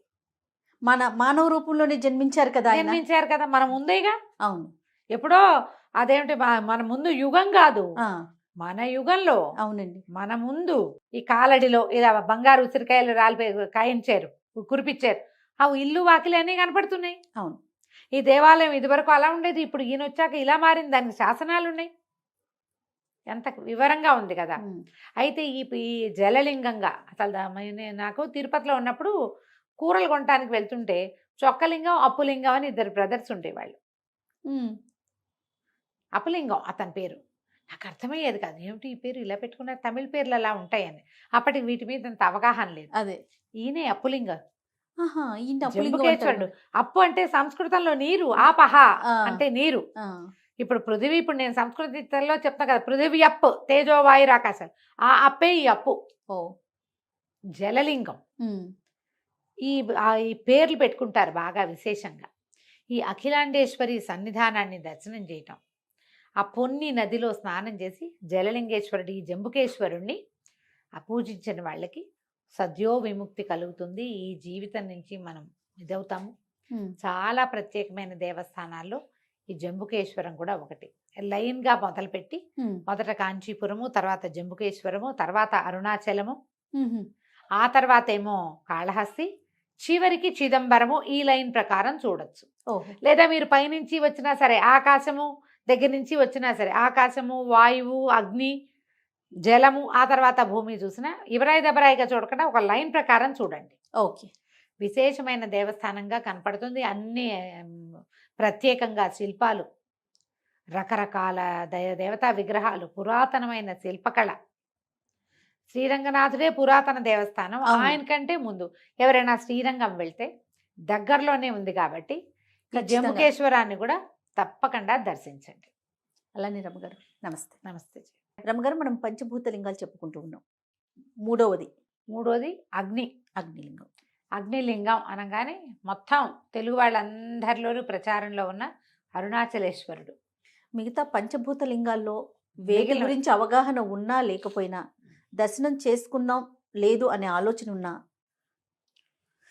మన మానవ రూపంలోనే జన్మించారు కదా, జన్మించారు కదా, మనం ఉందేగా. అవును, ఎప్పుడో అదేమిటి మన ముందు యుగం కాదు, మన యుగంలో. అవునండి, మన ముందు ఈ కాలడిలో ఇలా బంగారు ఉసిరికాయలు కాయించారు, కురిపించారు. అవి ఇల్లు వాకిలి అన్నీ కనపడుతున్నాయి. అవును, ఈ దేవాలయం ఇదివరకు అలా ఉండేది, ఇప్పుడు ఈయన వచ్చాక ఇలా మారింది, దానికి శాసనాలు ఉన్నాయి. ఎంత వివరంగా ఉంది కదా. అయితే ఈ జలలింగంగా అసలు నాకు తిరుపతిలో ఉన్నప్పుడు కూరలు కొనడానికి వెళ్తుంటే చొక్కలింగం అప్పులింగం అని ఇద్దరు బ్రదర్స్ ఉండేవాళ్ళు. ఉమ్, అప్పులింగం అతని పేరు. నాకు అర్థమయ్యేది కాదు, ఏమిటి ఈ పేరు ఇలా పెట్టుకున్నారు, తమిళ పేర్లు అలా ఉంటాయని. అప్పటికి వీటి మీద అంత అవగాహన లేదు. అదే ఈయనే అప్పులింగం, ఆహా, ఈయన అప్పులింగం జంబుకేశ్వరుడు. అంటారు. అప్పు అంటే సంస్కృతంలో నీరు, ఆపహ ఆ, అంటే నీరు. ఆ, ఇప్పుడు పృథివీ, ఇప్పుడు నేను సంస్కృతిలో చెప్తా కదా, పృథివీ అప్పు, తేజో వాయురు ఆకాశాలు, ఆ అప్పే ఈ అప్పు. ఓ, జలలింగం. ఉమ్, ఈ పేర్లు పెట్టుకుంటారు బాగా విశేషంగా. ఈ అఖిలాండేశ్వరి సన్నిధానాన్ని దర్శనం చేయటం, ఆ పొన్ని నదిలో స్నానం చేసి జలలింగేశ్వరుడు, ఈ జంబుకేశ్వరుణ్ణి పూజించిన వాళ్ళకి సద్యో విముక్తి కలుగుతుంది. ఈ జీవితం నుంచి మనం ఇదవుతాము. ఉమ్, చాలా ప్రత్యేకమైన దేవస్థానాల్లో ఈ జంబుకేశ్వరం కూడా ఒకటి. లైన్గా మొదలుపెట్టి ఉమ్, మొదట కాంచీపురము, తర్వాత జంబుకేశ్వరము, తర్వాత అరుణాచలము, ఉమ్, ఆ తర్వాత ఏమో కాళహస్తి, చివరికి చిదంబరము. ఈ లైన్ ప్రకారం చూడొచ్చు. ఓహో, లేదా మీరు పైనుంచి వచ్చినా సరే, ఆకాశము దగ్గర నుంచి వచ్చినా సరే, ఆకాశము, వాయువు, అగ్ని, జలము, ఆ తర్వాత భూమి చూసినా ఇవరాయి దబరాయిగా చూడకుండా ఒక లైన్ ప్రకారం చూడండి. ఓకే, విశేషమైన దేవస్థానంగా కనపడుతుంది. అన్ని ప్రత్యేకంగా శిల్పాలు, రకరకాల దేవతా విగ్రహాలు, పురాతనమైన శిల్పకళ. శ్రీరంగనాథుడే పురాతన దేవస్థానం. అవును. ఆయన కంటే ముందు ఎవరైనా శ్రీరంగం వెళ్తే దగ్గరలోనే ఉంది కాబట్టి ఖచ్చితంగా. జంబుకేశ్వరాన్ని కూడా తప్పకుండా దర్శించండి. అలానే రమ్మగారు నమస్తే. నమస్తే. రమ్మగారు, మనం పంచభూత లింగాలు చెప్పుకుంటూ ఉన్నాం. మూడవది మూడోది అగ్ని. అగ్నిలింగం. అగ్నిలింగం అనగానే మొత్తం తెలుగు వాళ్ళందరిలోనూ ప్రచారంలో ఉన్న అరుణాచలేశ్వరుడు. మిగతా పంచభూత లింగాల్లో వేటి మిగిలిన- గురించి అవగాహన ఉన్నా లేకపోయినా, దర్శనం చేసుకున్నాం లేదు అనే ఆలోచన ఉన్నా,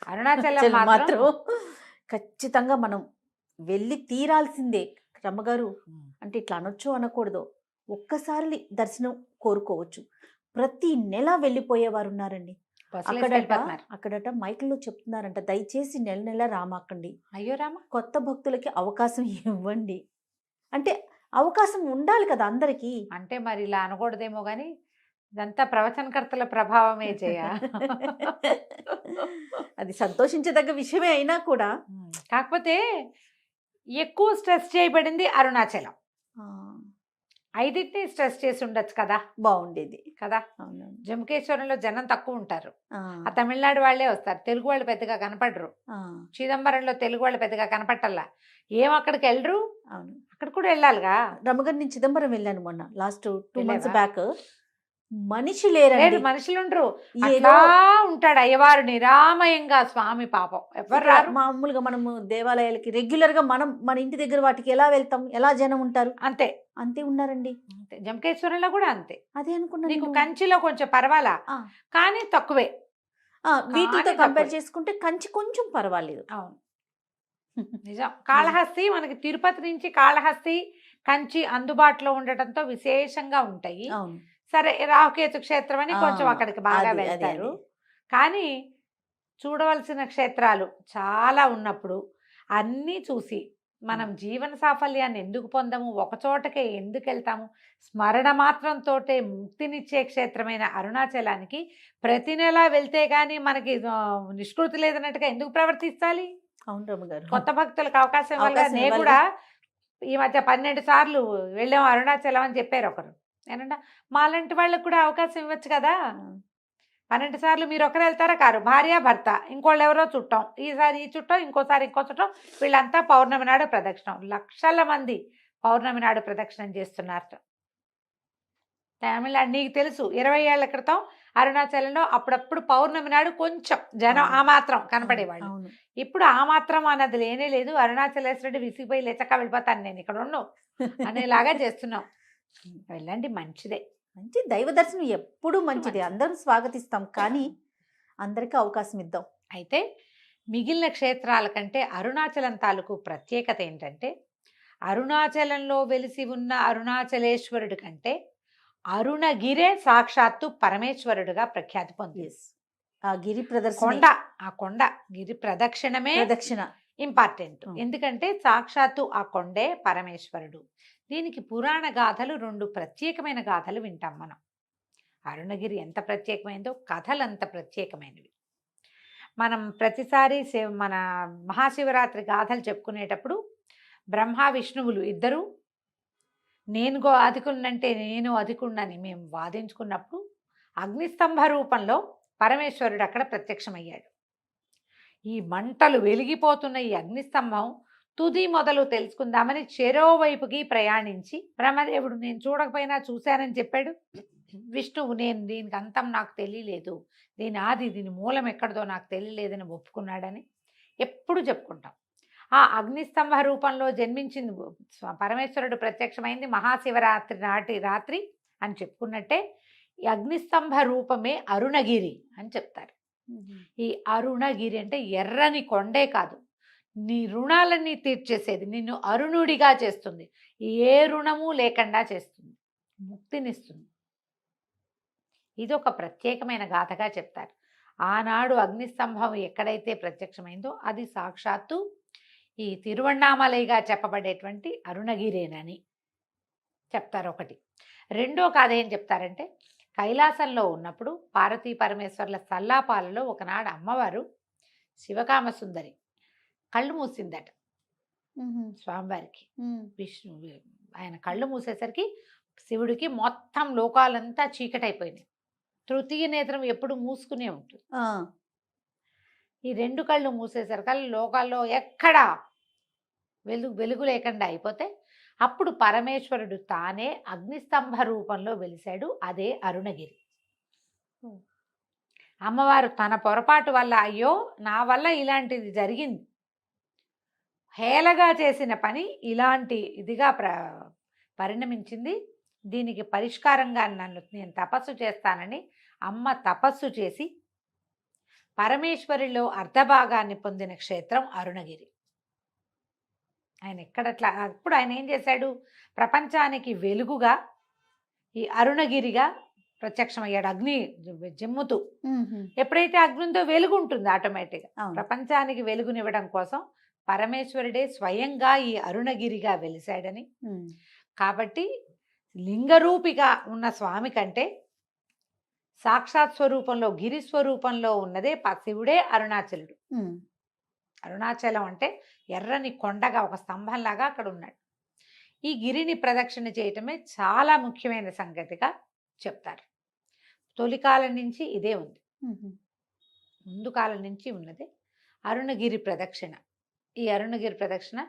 అరుణాచలం అసలు మాత్రం మాత్రం ఖచ్చితంగా మనం వెళ్ళి తీరాల్సిందే. రమ్మగారు అంటే ఇట్లా అనొచ్చు అనకూడదు, ఒక్కసారి దర్శనం కోరుకోవచ్చు. ప్రతి నెల వెళ్ళిపోయేవారు ఉన్నారండి. బస్సులో అక్కడట వెళ్ళిపోతున్నారు. అక్కడట మైకుల్లో చెప్తున్నారంట, దయచేసి నెల నెల రామాకండి, అయ్యో రామ. కొత్త భక్తులకి అవకాశం ఇవ్వండి. అంటే అవకాశం ఉండాలి కదా అందరికీ. అంటే మరి ఇలా అనకూడదేమో కానీ ఇదంతా ప్రవచనకర్తల ప్రభావమే చేయ. అది సంతోషించదగ్గ విషయమే అయినా కూడా కాకపోతే ఎక్కువ స్ట్రెస్ చేయబడింది అరుణాచలం. ఆ, ఐదింటిని స్ట్రెస్ చేసి ఉండొచ్చు కదా. బాగుండేది కదా, అవునవును. జంబుకేశ్వరంలో జనం తక్కువ ఉంటారు. ఆ, ఆ తమిళనాడు వాళ్ళే వస్తారు, తెలుగు వాళ్ళు పెద్దగా కనపడరు. ఆ, చిదంబరంలో తెలుగు వాళ్ళు పెద్దగా కనపట్టల్లా. ఏం అక్కడికి వెళ్ళరు, అవును. అక్కడ కూడా వెళ్ళాలిగా. రమ్మగారు, నేను చిదంబరం వెళ్ళాను మొన్న, లాస్ట్ 2 months వెళ్ళావా? బ్యాక్. మనిషి లేదు, లేరండి. మనుషులు ఉండరు. ఏదో అట్లా ఉంటాడు అయ్యవారు నిరామయంగా. స్వామి పాపం ఎవరు రారు. మామూలుగా మనము దేవాలయాలకి రెగ్యులర్ గా మనం మన ఇంటి దగ్గర వాటికి ఎలా వెళ్తాం, ఎలా జనం ఉంటారు, అంతే అంతే ఉన్నారండి. అంతే. జంబుకేశ్వరంలో కూడా అంతే. అదే అనుకున్నాను నీకు నేను. కంచిలో కొంచెం పర్వాలా, ఆ. కానీ తక్కువే. వీటితో కానీ కంపేర్ తక్కువే. చేసుకుంటే కంచి కొంచెం పర్వాలేదు. అవును, నిజం. కాళహస్తి మనకి తిరుపతి నుంచి కాళహస్తి, కంచి అందుబాటులో ఉండటంతో విశేషంగా ఉంటాయి. అవును. సరే, రాహుకేతు క్షేత్రం అని కొంచెం ఆ, అక్కడికి బాగా అది, వెళ్తారు. అది. కానీ చూడవలసిన క్షేత్రాలు చాలా ఉన్నప్పుడు అన్నీ చూసి మనం జీవన సాఫల్యాన్ని ఎందుకు పొందము, ఒక చోటకే ఎందుకు వెళ్తాము? స్మరణ మాత్రంతో ముక్తినిచ్చే క్షేత్రమైన అరుణాచలానికి ప్రతి నెల వెళ్తే గానీ మనకి నిష్కృతి లేదన్నట్టుగా ఎందుకు ప్రవర్తిస్తాలి? అవును రమ్మగారు. కొత్త భక్తులకు అవకాశం ఇవ్వాలి. అవకాశం నేను ఇవ్వాలి. కూడా ఈ మధ్య 12 సార్లు వెళ్ళాం అరుణాచలం అని చెప్పారు ఒకరు. నేనంట మాలాంటి వాళ్ళకు కూడా అవకాశం ఇవ్వచ్చు కదా. 12 సార్లు మీరు ఒకరు వెళ్తారా కారు, భార్య భర్త, ఇంకోళ్ళు ఎవరో చుట్టం, ఈసారి ఈ చుట్టం, ఇంకోసారి ఇంకో చుట్టం, వీళ్ళంతా పౌర్ణమి నాడు ప్రదక్షిణం. లక్షల మంది పౌర్ణమి నాడు ప్రదక్షిణం చేస్తున్నారు. తమిళనాడు నీకు తెలుసు, 20 ఏళ్ల క్రితం అరుణాచలంలో అప్పుడప్పుడు పౌర్ణమి నాడు కొంచెం జనం ఆ మాత్రం కనపడేవాళ్ళు. అవును. ఇప్పుడు ఆ మాత్రం అన్నది లేనే లేదు. అరుణాచలేశ్వరుడు విసిగిపోయి లేచక్క వెళ్ళిపోతాను నేను ఇక్కడ ఉన్నావు అనేలాగా చేస్తున్నాం. వెళ్ళండి, మంచిదే. మంచి దైవ దర్శనం ఎప్పుడు మంచిది, అందరూ స్వాగతిస్తాం. కానీ అందరికీ అవకాశం ఇద్దాం. అయితే మిగిలిన క్షేత్రాల కంటే అరుణాచలం తాలూకు ప్రత్యేకత ఏంటంటే, అరుణాచలంలో వెలిసి ఉన్న అరుణాచలేశ్వరుడు కంటే అరుణగిరే సాక్షాత్తు పరమేశ్వరుడుగా ప్రఖ్యాతి పొందింది. ఆ గిరి ప్రదర్శన, కొండ, ఆ కొండ గిరి ప్రదక్షిణమే ప్రదక్షిణ ఇంపార్టెంట్. అవును. ఎందుకంటే సాక్షాత్తు ఆ కొండే పరమేశ్వరుడు. దీనికి పురాణ గాథలు 2 ప్రత్యేకమైన గాథలు వింటాం మనం. అరుణగిరి ఎంత ప్రత్యేకమైందో కథలు అంత ప్రత్యేకమైనవి. మనం ప్రతిసారి మన మహాశివరాత్రి గాథలు చెప్పుకునేటప్పుడు బ్రహ్మ విష్ణువులు ఇద్దరు నేను అధికున్నంటే నేను అధికున్నని మేము వాదించుకున్నప్పుడు అగ్నిస్తంభ రూపంలో పరమేశ్వరుడు అక్కడ ప్రత్యక్షమయ్యాడు. ఈ మంటలు వెలిగిపోతున్న ఈ అగ్నిస్తంభం తుది మొదలు తెలుసుకుందామని చెరోవైపుకి ప్రయాణించి బ్రహ్మదేవుడు నేను చూడకపోయినా చూశానని చెప్పాడు. విష్ణువు నేను దీనికి అంతం నాకు తెలియలేదు, దీని ఆది దీని మూలం ఎక్కడదో నాకు తెలియలేదని ఒప్పుకున్నాడని ఎప్పుడు చెప్పుకుంటాం. ఆ అగ్నిస్తంభ రూపంలో జన్మించింది పరమేశ్వరుడు ప్రత్యక్షమైంది మహాశివరాత్రి నాటి రాత్రి అని చెప్పుకున్నట్టే ఈ అగ్నిస్తంభ రూపమే అరుణగిరి అని చెప్తారు. ఈ అరుణగిరి అంటే ఎర్రని కొండే కాదు, నీ రుణాలన్నీ తీర్చేసేది, నిన్ను అరుణుడిగా చేస్తుంది, ఏ రుణము లేకుండా చేస్తుంది, ముక్తినిస్తుంది. ఇది ఒక ప్రత్యేకమైన గాథగా చెప్తారు. ఆనాడు అగ్నిస్తంభం ఎక్కడైతే ప్రత్యక్షమైందో అది సాక్షాత్తు ఈ తిరువణ్ణామలైగా చెప్పబడేటువంటి అరుణగిరేనని చెప్తారు ఒకటి. రెండో కథ ఏం చెప్తారంటే కైలాసంలో ఉన్నప్పుడు పార్వతీ పరమేశ్వర్ల సల్లాపాలలో ఒకనాడు అమ్మవారు శివకామసుందరి కళ్ళు మూసిందట స్వామివారికి. విష్ణు ఆయన కళ్ళు మూసేసరికి శివుడికి మొత్తం లోకాలంతా చీకటైపోయినాయి. తృతీయ నేత్రం ఎప్పుడు మూసుకునే ఉంటుంది. ఈ రెండు కళ్ళు మూసేసరికి లోకాల్లో ఎక్కడా వెలుగు లేకుండా అయిపోతే అప్పుడు పరమేశ్వరుడు తానే అగ్నిస్తంభ రూపంలో వెలిశాడు. అదే అరుణగిరి. అమ్మవారు తన పొరపాటు వల్ల అయ్యో నా వల్ల ఇలాంటిది జరిగింది, హేళగా చేసిన పని ఇలాంటి ఇదిగా పరిణమించింది, దీనికి పరిష్కారంగా నేను తపస్సు చేస్తానని అమ్మ తపస్సు చేసి పరమేశ్వరిలో అర్ధభాగాన్ని పొందిన క్షేత్రం అరుణగిరి. ఆయన ఎక్కడట్లా అప్పుడు ఆయన ఏం చేశాడు, ప్రపంచానికి వెలుగుగా ఈ అరుణగిరిగా ప్రత్యక్షమయ్యాడు. అగ్ని జిమ్ముతూ ఎప్పుడైతే అగ్నితో వెలుగు ఉంటుంది ఆటోమేటిక్గా ప్రపంచానికి వెలుగునివ్వడం కోసం పరమేశ్వరుడే స్వయంగా ఈ అరుణగిరిగా వెలిశాడని. కాబట్టి లింగరూపిగా ఉన్న స్వామి కంటే సాక్షాత్ స్వరూపంలో గిరి స్వరూపంలో ఉన్నదే శివుడే అరుణాచలుడు. అరుణాచలం అంటే ఎర్రని కొండగా ఒక స్తంభంలాగా అక్కడ ఉన్నాడు. ఈ గిరిని ప్రదక్షిణ చేయటమే చాలా ముఖ్యమైన సంగతిగా చెప్తారు. తొలికాలం నుంచి ఇదే ఉంది, ముందు కాలం నుంచి ఉన్నది అరుణగిరి ప్రదక్షిణ. ఈ అరుణగిరి ప్రదక్షిణ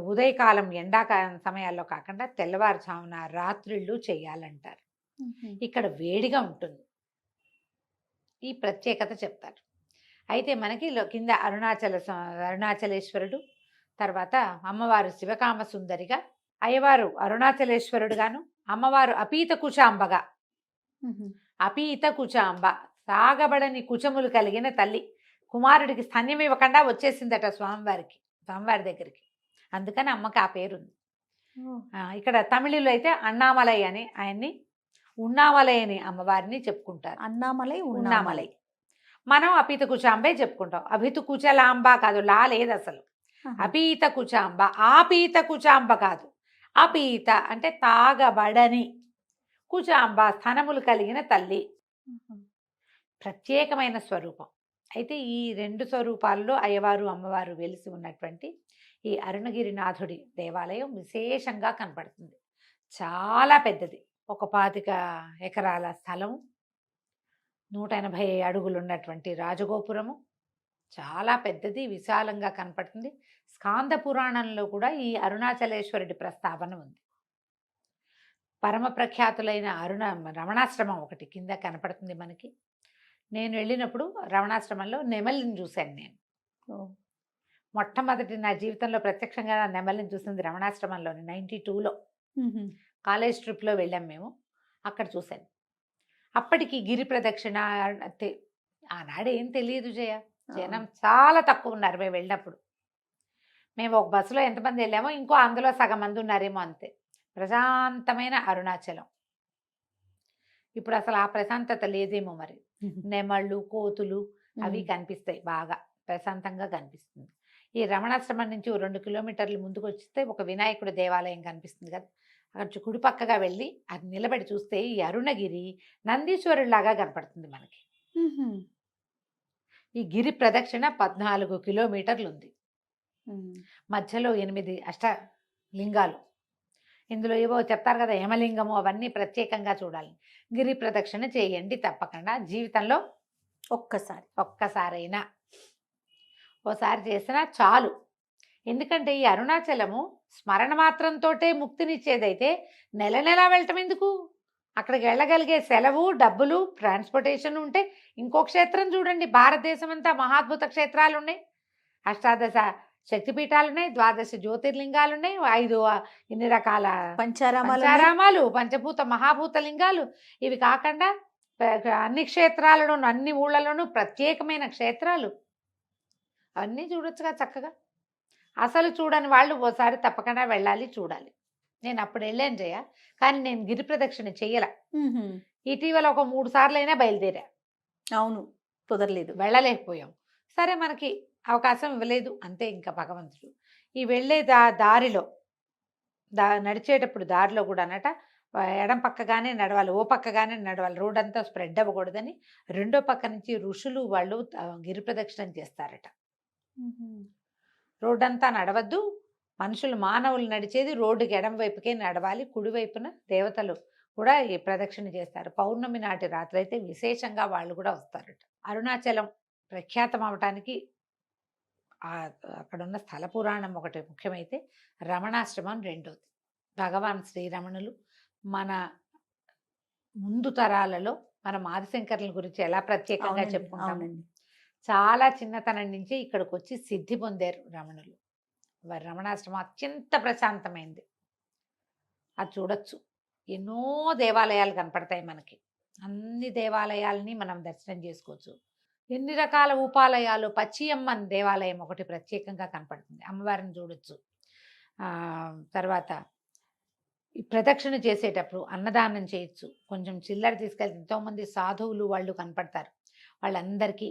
ఉదయకాలం ఎండాకాలం సమయాల్లో కాకుండా తెల్లవారుజామున రాత్రిళ్ళు చేయాలంటారు. ఇక్కడ వేడిగా ఉంటుంది, ఈ ప్రత్యేకత చెప్తారు. అయితే మనకి కింద అరుణాచలేశ్వరుడు, తర్వాత అమ్మవారు శివకామ సుందరిగా, అయ్యవారు అరుణాచలేశ్వరుడుగాను, అమ్మవారు అపీత కుచాంబగా. అపీత కుచాంబ సాగబడని కుచములు కలిగిన తల్లి. కుమారుడికి స్తన్యం ఇవ్వకుండా వచ్చేసిందట స్వామివారి దగ్గరికి, అందుకని అమ్మకి ఆ పేరుంది. ఇక్కడ తమిళలో అయితే అన్నామలై అని ఆయన్ని, ఉన్నామలై అని అమ్మవారిని చెప్పుకుంటారు. అన్నామలై ఉన్నామలై. మనం అపీత కుచాంబే చెప్పుకుంటాం. అభిత కుచలాంబ కాదు, లా లేదు అసలు. అపీత కుచాంబ, ఆపీత కుచాంబ కాదు. అపీత అంటే తాగబడని, కుచాంబ స్థనములు కలిగిన తల్లి, ప్రత్యేకమైన స్వరూపం. అయితే ఈ రెండు స్వరూపాల్లో అయ్యవారు అమ్మవారు వెలిసి ఉన్నటువంటి ఈ అరుణగిరినాథుడి దేవాలయం విశేషంగా కనపడుతుంది. చాలా పెద్దది, ఒక 25 ఎకరాల స్థలం, 180 అడుగులు ఉన్నటువంటి రాజగోపురము, చాలా పెద్దది, విశాలంగా కనపడుతుంది. స్కాంద పురాణంలో కూడా ఈ అరుణాచలేశ్వరుడి ప్రస్తావన ఉంది. పరమ ప్రఖ్యాతులైన రమణాశ్రమం ఒకటి కింద కనపడుతుంది మనకి. నేను వెళ్ళినప్పుడు రమణాశ్రమంలో నెమలిని చూశాను. నేను మొట్టమొదటి నా జీవితంలో ప్రత్యక్షంగా నెమలిని చూసింది రమణాశ్రమంలోని 92లో కాలేజ్ ట్రిప్లో వెళ్ళాం మేము, అక్కడ చూశాను. అప్పటికి గిరి ప్రదక్షిణ ఆనాడు ఏం తెలియదు జయ, జనం చాలా తక్కువ ఉన్నారు. మేము వెళ్ళినప్పుడు మేము ఒక బస్సులో ఎంతమంది వెళ్ళామో ఇంకో అందులో సగం మంది ఉన్నారేమో, అంతే. ప్రశాంతమైన అరుణాచలం. ఇప్పుడు అసలు ఆ ప్రశాంతత లేదేమో మరి. నెమళ్ళు, కోతులు అవి కనిపిస్తాయి, బాగా ప్రశాంతంగా కనిపిస్తుంది. ఈ రమణాశ్రమం నుంచి 2 కిలోమీటర్లు ముందుకు వస్తే ఒక వినాయకుడి దేవాలయం కనిపిస్తుంది కదా, అక్కడ కుడిపక్కగా వెళ్ళి అది నిలబడి చూస్తే ఈ అరుణగిరి నందీశ్వరుడిలాగా కనపడుతుంది మనకి. ఈ గిరి ప్రదక్షిణ 14 కిలోమీటర్లు ఉంది. ఉమ్. మధ్యలో 8 అష్టలింగాలు. ఇందులో ఏవో చెప్తారు కదా, యమలింగము, అవన్నీ ప్రత్యేకంగా చూడాలి. గిరి ప్రదక్షిణ చేయండి తప్పకుండా. జీవితంలో ఒక్కసారైనా ఓసారి చేసినా చాలు. ఎందుకంటే ఈ అరుణాచలము స్మరణ మాత్రంతోటే ముక్తినిచ్చేదైతే నెల నెలా వెళ్ళటం ఎందుకు? అక్కడికి వెళ్ళగలిగే సెలవు, డబ్బులు, ట్రాన్స్పోర్టేషన్ ఉంటే ఇంకో క్షేత్రం చూడండి. భారతదేశం అంతా మహాద్భుత క్షేత్రాలు ఉన్నాయి. అష్టాదశ శక్తిపీఠాలు ఉన్నాయి, 12 జ్యోతిర్లింగాలు ఉన్నాయి, 5 ఇన్ని రకాల పంచారామాలు, పంచభూత మహాభూత లింగాలు. ఇవి కాకుండా అన్ని క్షేత్రాలలోనూ, అన్ని ఊళ్ళలోనూ ప్రత్యేకమైన క్షేత్రాలు అవన్నీ చూడొచ్చుగా చక్కగా. అసలు చూడని వాళ్ళు ఓసారి తప్పకుండా వెళ్ళాలి, చూడాలి. నేను అప్పుడు వెళ్ళాను జయ, కానీ నేను గిరి ప్రదక్షిణ చెయ్యాల. ఇటీవల ఒక 3 సార్లు అయినా బయలుదేరా. అవును, కుదరలేదు, వెళ్ళలేకపోయాం. సరే, మనకి అవకాశం ఇవ్వలేదు అంతే. ఇంకా భగవంతుడు ఈ వెళ్ళే దారిలో నడిచేటప్పుడు దారిలో కూడా అనట ఎడం పక్కగానే నడవాలి, ఓ పక్కగానే నడవాలి. రోడ్ అంతా స్ప్రెడ్ అవ్వకూడదని రెండో పక్క నుంచి ఋషులు వాళ్ళు గిరి ప్రదక్షిణం చేస్తారట. రోడ్ అంతా నడవద్దు, మనుషులు మానవులు నడిచేది రోడ్డుకి ఎడం వైపుకే నడవాలి, కుడివైపున దేవతలు కూడా ఈ ప్రదక్షిణ చేస్తారు. పౌర్ణమి నాటి రాత్రి అయితే విశేషంగా వాళ్ళు కూడా వస్తారట. అరుణాచలం ప్రఖ్యాతం అవటానికి అక్కడున్న స్థల పురాణం ఒకటి ముఖ్యమైతే, రమణాశ్రమం రెండోది. భగవాన్ శ్రీరమణులు మన ముందు తరాలలో మనం ఆదిశంకరుల గురించి ఎలా ప్రత్యేకంగా చెప్పుకుంటామండి. చాలా చిన్నతనం నుంచి ఇక్కడికి వచ్చి సిద్ధి పొందారు రమణులు. వారి రమణాశ్రమం అత్యంత ప్రశాంతమైంది. అది చూడొచ్చు. ఎన్నో దేవాలయాలు కనపడతాయి మనకి. అన్ని దేవాలయాలని మనం దర్శనం చేసుకోవచ్చు. ఎన్ని రకాల ఉపాలయాలు. పచ్చియమ్మన్ దేవాలయం ఒకటి ప్రత్యేకంగా కనపడుతుంది, అమ్మవారిని చూడొచ్చు. తర్వాత ఈ ప్రదక్షిణ చేసేటప్పుడు అన్నదానం చేయొచ్చు. కొంచెం చిల్లర తీసుకెళ్తే ఎంతోమంది సాధువులు వాళ్ళు కనపడతారు, వాళ్ళందరికీ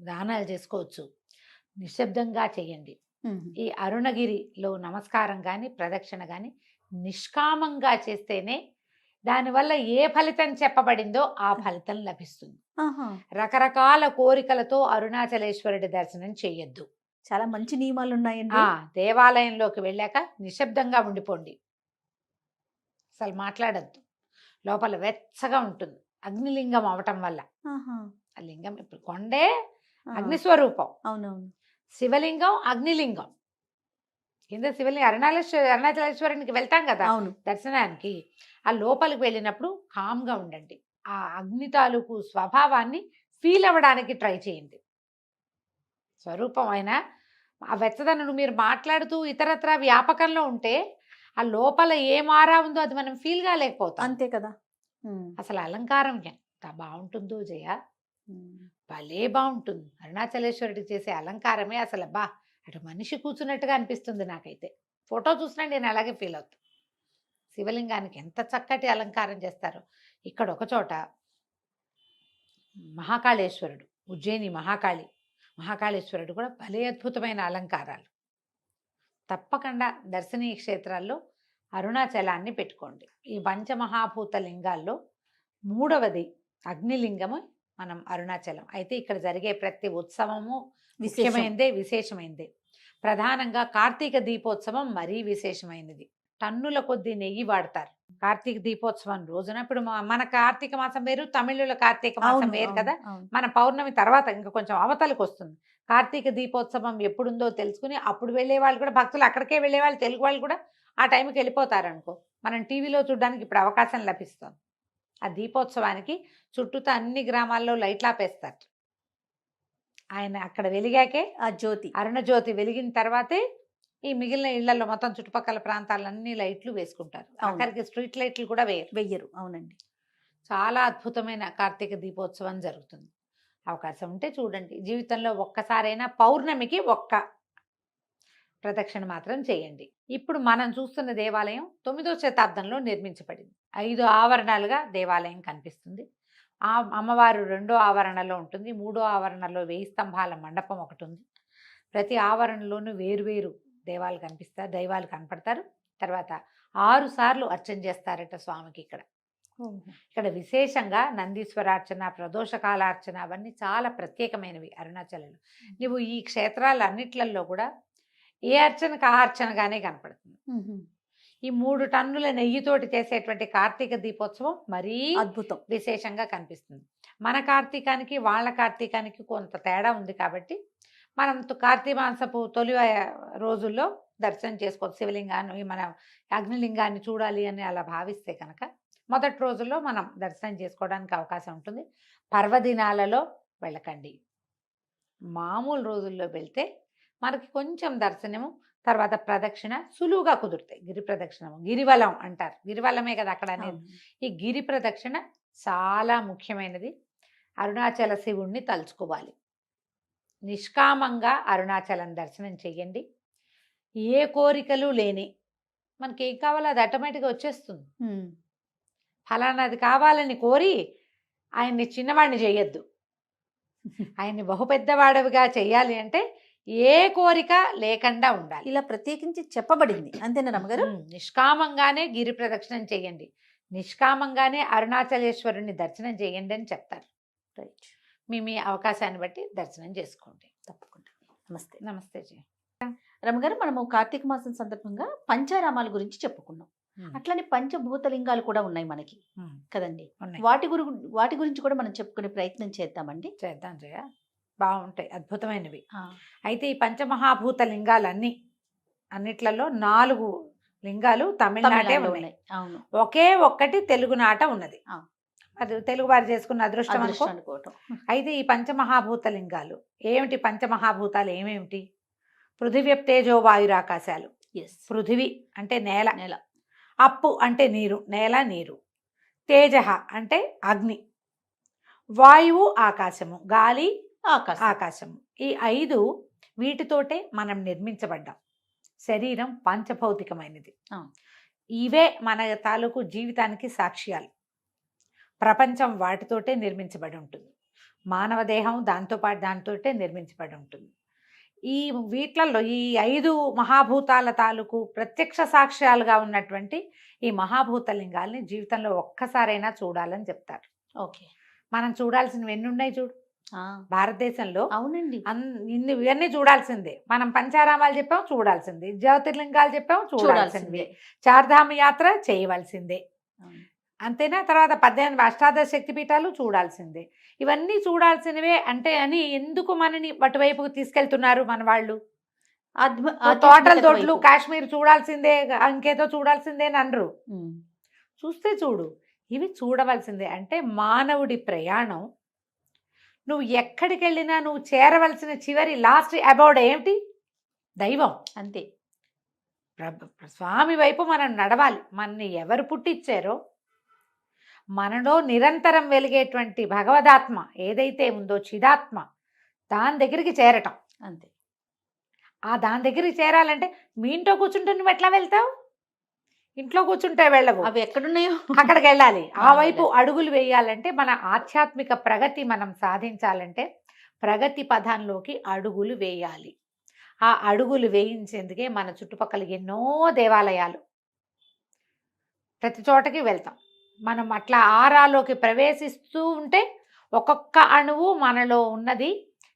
దానాలు చేసుకోవచ్చు. నిశ్శబ్దంగా చేయండి. ఈ అరుణగిరిలో నమస్కారం కానీ ప్రదక్షిణ కానీ నిష్కామంగా చేస్తేనే దానివల్ల ఏ ఫలితం చెప్పబడిందో ఆ ఫలితం లభిస్తుంది. రకరకాల కోరికలతో అరుణాచలేశ్వరుడి దర్శనం చేయొద్దు. చాలా మంచి నియమాలు ఉన్నాయండి. దేవాలయంలోకి వెళ్ళాక నిశ్శబ్దంగా ఉండిపోండి, అసలు మాట్లాడద్దు. లోపల వెచ్చగా ఉంటుంది, అగ్నిలింగం అవటం వల్ల. ఆ లింగం ఇప్పుడు కొండే అగ్నిస్వరూపం. అవునవును. శివలింగం అగ్నిలింగం. కింద శివలింగం అరుణాచలేశ్వరునికి వెళ్తాం కదా దర్శనానికి. ఆ లోపలికి వెళ్ళినప్పుడు కామ్గా ఉండండి. ఆ అగ్ని తాలూకు స్వభావాన్ని ఫీల్ అవ్వడానికి ట్రై చేయండి. స్వరూపం అయినా ఆ వెచ్చదనను మీరు మాట్లాడుతూ ఇతరత్ర వ్యాపకంలో ఉంటే ఆ లోపల ఏ మారా ఉందో అది మనం ఫీల్ కాలేకపోతాం. అంతే కదా. అసలు అలంకారం ఎంత బాగుంటుందో జయ, భలే బాగుంటుంది. అరుణాచలేశ్వరుడికి చేసే అలంకారమే అసలు అటు మనిషి కూర్చున్నట్టుగా అనిపిస్తుంది నాకైతే. ఫోటో చూసినా నేను అలాగే ఫీల్ అవుతాను. శివలింగానికి ఎంత చక్కటి అలంకారం చేస్తారో. ఇక్కడ ఒక చోట మహాకాళేశ్వరుడు, ఉజ్జయిని మహాకాళేశ్వరుడు కూడా భలే అద్భుతమైన అలంకారాలు. తప్పకుండా దర్శనీయ క్షేత్రాల్లో అరుణాచలాన్ని పెట్టుకోండి. ఈ పంచమహాభూత లింగాల్లో 3వది అగ్నిలింగము మనం అరుణాచలం. అయితే ఇక్కడ జరిగే ప్రతి ఉత్సవము విశేషమైందే. ప్రధానంగా కార్తీక దీపోత్సవం మరీ విశేషమైనది. టన్నుల కొద్దీ నెయ్యి వాడతారు కార్తీక దీపోత్సవం రోజున. ఇప్పుడు మన కార్తీక మాసం వేరు, తమిళుల కార్తీక మాసం వేరు కదా. మన పౌర్ణమి తర్వాత ఇంకా కొంచెం అవతలకు వస్తుంది. కార్తీక దీపోత్సవం ఎప్పుడుందో తెలుసుకుని అప్పుడు వెళ్ళే వాళ్ళు కూడా, భక్తులు అక్కడికే వెళ్ళే వాళ్ళు, తెలుగు వాళ్ళు కూడా ఆ టైంకి వెళ్ళిపోతారు అనుకో. మనం టీవీలో చూడడానికి ఇప్పుడు అవకాశం లభిస్తుంది. ఆ దీపోత్సవానికి చుట్టూతా అన్ని గ్రామాల్లో లైట్లు ఆపేస్తారు. ఆయన అక్కడ వెలిగాకే ఆ జ్యోతి, అరుణజ్యోతి వెలిగిన తర్వాతే ఈ మిగిలిన ఇళ్లలో మొత్తం చుట్టుపక్కల ప్రాంతాలన్నీ లైట్లు వేసుకుంటారు. అక్కడికి స్ట్రీట్ లైట్లు కూడా వెయ్యరు. అవునండి. చాలా అద్భుతమైన కార్తీక దీపోత్సవం జరుగుతుంది. అవకాశం ఉంటే చూడండి. జీవితంలో ఒక్కసారైనా పౌర్ణమికి ఒక్క ప్రదక్షిణ మాత్రం చేయండి. ఇప్పుడు మనం చూస్తున్న దేవాలయం 9వ శతాబ్దంలో నిర్మించబడింది. 5 ఆవరణలుగా దేవాలయం కనిపిస్తుంది. ఆ అమ్మవారు 2వ ఆవరణలో ఉంటుంది. 3వ ఆవరణలో 1000 స్తంభాల మండపం ఒకటి ఉంది. ప్రతి ఆవరణలోనూ వేరువేరు దైవాలు కనపడతారు. తర్వాత 6 సార్లు అర్చన చేస్తారట స్వామికి ఇక్కడ. ఇక్కడ విశేషంగా నందీశ్వరార్చన, ప్రదోషకాలార్చన అవన్నీ చాలా ప్రత్యేకమైనవి అరుణాచలంలో. నువ్వు ఈ క్షేత్రాలన్నిట్లలో కూడా ఏ అర్చనకు ఆ అర్చనగానే కనపడుతుంది. ఈ 3 టన్నుల నెయ్యితోటి చేసేటువంటి కార్తీక దీపోత్సవం మరీ అద్భుతం, విశేషంగా కనిపిస్తుంది. మన కార్తీకానికి వాళ్ళ కార్తీకానికి కొంత తేడా ఉంది కాబట్టి మనం కార్తీక మాసపు తొలి రోజుల్లో దర్శనం చేసుకోవచ్చు. శివలింగాన్ని, మన అగ్నిలింగాన్ని చూడాలి అని అలా భావిస్తే కనుక మొదటి రోజుల్లో మనం దర్శనం చేసుకోవడానికి అవకాశం ఉంటుంది. పర్వదినాలలో వెళ్ళకండి. మామూలు రోజుల్లో వెళ్తే మనకి కొంచెం దర్శనము, తర్వాత ప్రదక్షిణ సులువుగా కుదురుతాయి. గిరి ప్రదక్షిణము, గిరివలం అంటారు. గిరివలమే కదా అక్కడ అనేది. ఈ గిరి ప్రదక్షిణ చాలా ముఖ్యమైనది. అరుణాచల శివుణ్ణి తలుచుకోవాలి. నిష్కామంగా అరుణాచలం దర్శనం చెయ్యండి. ఏ కోరికలు లేని, మనకి ఏం కావాలో అది ఆటోమేటిక్గా వచ్చేస్తుంది. ఫలానాది కావాలని కోరి ఆయన్ని చిన్నవాడిని చేయొద్దు. ఆయన్ని బహు పెద్దవాడవిగా చెయ్యాలి అంటే ఏ కోరిక లేకుండా ఉండాలి. ఇలా ప్రత్యేకించి చెప్పబడింది, అంతేనా రమ్మగారు? నిష్కామంగానే గిరి ప్రదక్షిణం చేయండి, నిష్కామంగానే అరుణాచలేశ్వరుని దర్శనం చేయండి అని చెప్తారు. రైట్. మీ అవకాశాన్ని బట్టి దర్శనం చేసుకోండి. తప్పకుండా. నమస్తే. నమస్తే జీ. రమ్మగారు, మనము కార్తీక మాసం సందర్భంగా పంచారామాల గురించి చెప్పుకున్నాం. అట్లనే పంచభూతలింగాలు కూడా ఉన్నాయి మనకి కదండి. వాటి గురించి కూడా మనం చెప్పుకునే ప్రయత్నం చేద్దామండి. చేద్దాం జయ, బాగుంటాయి, అద్భుతమైనవి. అయితే ఈ పంచమహాభూత లింగాలన్నీ అన్నిట్లలో 4 లింగాలు తమిళనాటే ఉన్నాయి. అవును. ఒకే ఒక్కటి తెలుగునాట ఉన్నది. అది తెలుగు వారు చేసుకున్న అదృష్టం అనుకోవటం. అయితే ఈ పంచమహాభూత లింగాలు ఏమిటి? పంచమహాభూతాలు ఏమేమిటి? పృథివ్యప్తేజో వాయురాకాశాలు. పృథివి అంటే నేల, అప్పు అంటే నీరు, నేల నీరు. తేజ అంటే అగ్ని, వాయువు ఆకాశము, గాలి ఆకాశము. ఈ 5 వీటితోటే మనం నిర్మించబడ్డాం. శరీరం పంచభౌతికమైనది. ఇవే మన తాలూకు జీవితానికి సాక్ష్యాలు. ప్రపంచం వాటితోటే నిర్మించబడి ఉంటుంది. మానవ దేహం దాంతోటే నిర్మించబడి ఉంటుంది. ఈ వీట్లలో ఈ 5 మహాభూతాల తాలూకు ప్రత్యక్ష సాక్ష్యాలుగా ఉన్నటువంటి ఈ మహాభూత లింగాల్ని జీవితంలో ఒక్కసారైనా చూడాలని చెప్తారు. ఓకే. మనం చూడాల్సినవి ఎన్ని ఉన్నాయి చూడు భారతదేశంలో. అవునండి. ఇవన్నీ చూడాల్సిందే. మనం పంచారామాలు చెప్పాము, చూడాల్సిందే. జ్యోతిర్లింగాలు చెప్పాము, చూడాల్సిందే. చార్ధామ యాత్ర చేయవలసిందే, అంతేనా? తర్వాత 18 అష్టాదశ శక్తి పీఠాలు చూడాల్సిందే. ఇవన్నీ చూడాల్సినవే అంటే అని ఎందుకు మనని అటువైపుకు తీసుకెళ్తున్నారు మన వాళ్ళు? తోటల తోటలు, కాశ్మీర్ చూడాల్సిందే, ఇంకేదో చూడాల్సిందే అని అనరు. చూస్తే చూడు, ఇవి చూడవలసిందే. అంటే మానవుడి ప్రయాణం, నువ్వు ఎక్కడికి వెళ్ళినా నువ్వు చేరవలసిన చివరి లాస్ట్ అబౌట్ ఏమిటి? దైవం. అంతే. స్వామి వైపు మనం నడవాలి. మనని ఎవరు పుట్టించారో, మనలో నిరంతరం వెలిగేటువంటి భగవదాత్మ ఏదైతే ఉందో, చిదాత్మ, దాని దగ్గరికి చేరటం. అంతే. దాని దగ్గరికి చేరాలంటే మీ ఇంట్లో కూర్చుంటే నువ్వు ఎట్లా వెళ్తావు? ఇంట్లో కూర్చుంటే వెళ్ళవు. అవి ఎక్కడున్నాయో అక్కడికి వెళ్ళాలి. ఆ వైపు అడుగులు వేయాలంటే, మన ఆధ్యాత్మిక ప్రగతి మనం సాధించాలంటే ప్రగతి పథంలోకి అడుగులు వేయాలి. ఆ అడుగులు వేయించేందుకే మన చుట్టుపక్కల ఎన్నో దేవాలయాలు, ప్రతి చోటకి వెళ్తాం. మనం అట్లా ఆరాలోకి ప్రవేశిస్తూ ఉంటే ఒక్కొక్క అణువు మనలో ఉన్నది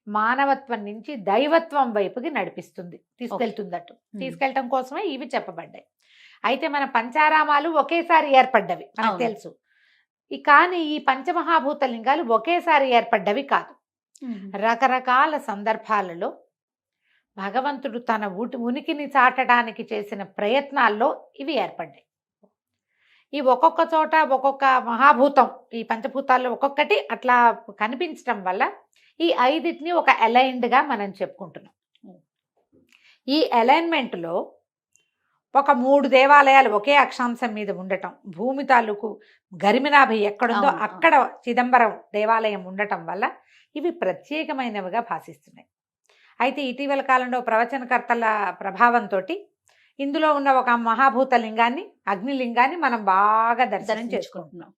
మానవత్వం నుంచి దైవత్వం వైపుకి నడిపిస్తుంది, తీసుకెళ్తుందట్టు. తీసుకెళ్ళటం కోసమే ఇవి చెప్పబడ్డాయి. అయితే మన పంచారామాలు ఒకేసారి ఏర్పడ్డవి మనకు తెలుసు. కానీ ఈ పంచమహాభూత లింగాలు ఒకేసారి ఏర్పడ్డవి కాదు. రకరకాల సందర్భాలలో భగవంతుడు తన ఉనికిని చాటడానికి చేసిన ప్రయత్నాల్లో ఇవి ఏర్పడ్డాయి. ఈ ఒక్కొక్క చోట ఒక్కొక్క మహాభూతం, ఈ పంచభూతాల్లో ఒక్కొక్కటి అట్లా కనిపించడం వల్ల ఈ 5టిని ఒక అలైన్డ్గా మనం చెప్పుకుంటున్నాం. ఈ అలైన్మెంట్లో ఒక 3 దేవాలయాలు ఒకే అక్షాంశం మీద ఉండటం, భూమి తాలూకు గరిమినాభి ఎక్కడుందో అక్కడ చిదంబరం దేవాలయం ఉండటం వల్ల ఇవి ప్రత్యేకమైనవిగా భాషిస్తున్నాయి. అయితే ఇటీవల కాలంలో ప్రవచనకర్తల ప్రభావంతో ఇందులో ఉన్న ఒక మహాభూత లింగాన్ని, అగ్నిలింగాన్ని మనం బాగా దర్శనం చేసుకుంటున్నాం.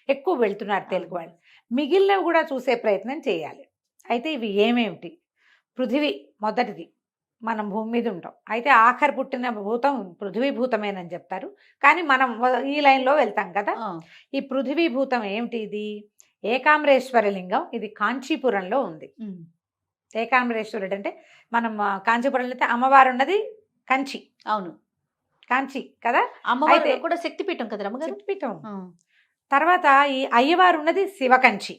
ఎక్కువ వెళ్తున్నారు తెలుగు వాళ్ళు. మిగిలినవి కూడా చూసే ప్రయత్నం చేయాలి. అయితే ఇవి ఏమేమిటి? పృథివీ మొదటిది. మనం భూమి మీద ఉంటాం. అయితే ఆఖరి పుట్టిన భూతం పృథ్వీ భూతమేనని చెప్తారు. కానీ మనం ఈ లైన్లో వెళ్తాం కదా. ఈ పృథ్వీ భూతం ఏమిటి? ఇది ఏకాంబరేశ్వర లింగం. ఇది కాంచీపురంలో ఉంది. ఏకాంబరేశ్వరుడు అంటే మనం కాంచీపురంలో అయితే అమ్మవారు ఉన్నది కంచి. అవును, కాంచి కదా. అమ్మవారు కూడా శక్తిపీఠం కదా రమ్మగారు. శక్తిపీఠం. తర్వాత ఈ అయ్యవారు ఉన్నది శివకంచి.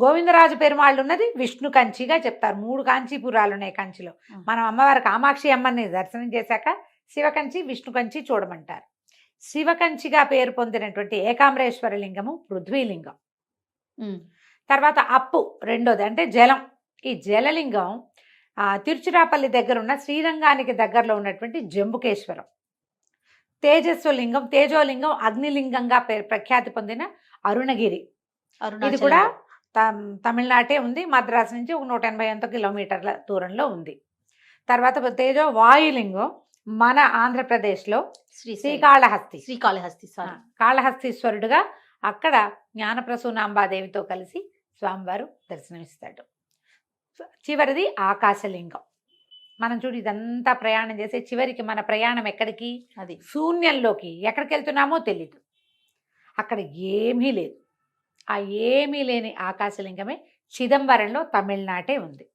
గోవిందరాజు పెరుమాళ్ళు ఉన్నది విష్ణు కంచిగా చెప్తారు. 3 కాంచీపురాలు ఉన్నాయి కంచిలో. మనం అమ్మవారి కామాక్షి అమ్మని దర్శనం చేశాక శివకంచి విష్ణు కంచి చూడమంటారు. శివకంచిగా పేరు పొందినటువంటి ఏకాంబరేశ్వర లింగము పృథ్వీలింగం. తర్వాత అప్పు రెండోది అంటే జలం. ఈ జలలింగం తిరుచిరాపల్లి దగ్గర ఉన్న శ్రీరంగానికి దగ్గరలో ఉన్నటువంటి జంబుకేశ్వరం. తేజస్వలింగం తేజోలింగం అగ్నిలింగంగా ప్రఖ్యాతి పొందిన అరుణగిరి. ఇది కూడా తమిళనాటే ఉంది. మద్రాసు నుంచి ఒక 180 కిలోమీటర్ల దూరంలో ఉంది. తర్వాత తేజో వాయులింగం మన ఆంధ్రప్రదేశ్లో శ్రీకాళహస్తి. కాళహస్తీశ్వరుడుగా అక్కడ జ్ఞానప్రసూనాంబాదేవితో కలిసి స్వామివారు దర్శనమిస్తాడు. చివరిది ఆకాశలింగం. మనం చూడు ఇదంతా ప్రయాణం చేసే చివరికి మన ప్రయాణం ఎక్కడికి? అది శూన్యంలోకి. ఎక్కడికి వెళ్తున్నామో తెలీదు. అక్కడ ఏమీ లేదు. ఆ ఏమీ లేని ఆకాశలింగమే చిదంబరంలో తమిళనాటే ఉంది.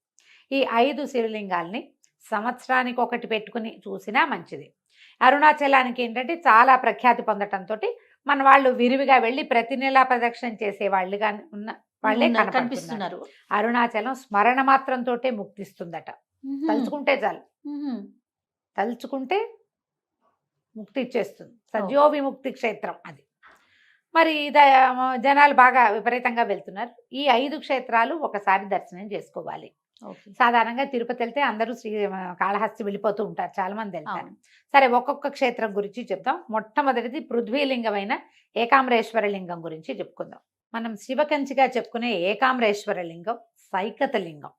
ఈ 5 శివలింగాల్ని సంవత్సరానికి ఒకటి పెట్టుకుని చూసినా మంచిది. అరుణాచలానికి ఏంటంటే చాలా ప్రఖ్యాతి పొందటంతో మన వాళ్ళు విరివిగా వెళ్ళి ప్రతి నెలా ప్రదక్షిణ చేసే వాళ్ళుగా ఉన్న వాళ్ళే కనిపిస్తున్నారు. అరుణాచలం స్మరణ మాత్రంతో ముక్తిస్తుందట. తలుచుకుంటే చాలు, తలుచుకుంటే ముక్తి ఇచ్చేస్తుంది. సద్యో విముక్తి క్షేత్రం అది. మరి జనాలు బాగా విపరీతంగా వెళ్తున్నారు. ఈ 5 క్షేత్రాలు ఒకసారి దర్శనం చేసుకోవాలి. సాధారణంగా తిరుపతి వెళ్తే అందరూ కాళహస్తి వెళ్ళిపోతూ ఉంటారు, చాలా మంది వెళ్తారు. సరే, ఒక్కొక్క క్షేత్రం గురించి చెప్తాం. మొట్టమొదటిది పృథ్వీలింగమైన ఏకాంబరేశ్వర లింగం గురించి చెప్పుకుందాం. మనం శివకంచిగా చెప్పుకునే ఏకాంబరేశ్వర లింగం సైకత లింగం.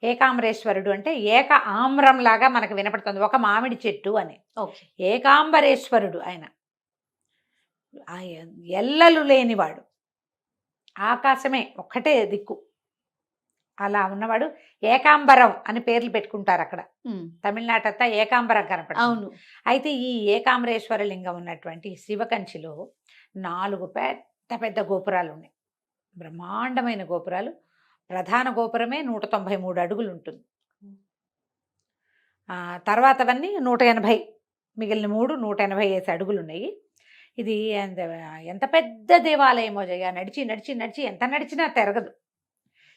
ఏకాంబరేశ్వరుడు అంటే ఏక ఆమ్రం లాగా మనకు వినపడుతుంది, ఒక మామిడి చెట్టు అని. ఏకాంబరేశ్వరుడు ఆయన ఎల్లలు లేనివాడు, ఆకాశమే ఒక్కటే దిక్కు, అలా ఉన్నవాడు. ఏకాంబరం అని పేర్లు పెట్టుకుంటారు అక్కడ. తమిళనాడు అంతా ఏకాంబరం కనపడుతుంది. అవును. అయితే ఈ ఏకాంబరేశ్వర లింగం ఉన్నటువంటి శివకంచిలో 4 పెద్ద పెద్ద గోపురాలు ఉన్నాయి. బ్రహ్మాండమైన గోపురాలు. ప్రధాన గోపురమే 193 అడుగులు ఉంటుంది. తర్వాతవన్నీ 180, మిగిలిన 3 180 అడుగులు ఉన్నాయి. ఇది ఎంత పెద్ద దేవాలయమో జయ. నడిచి నడిచి నడిచి ఎంత నడిచినా తిరగదు.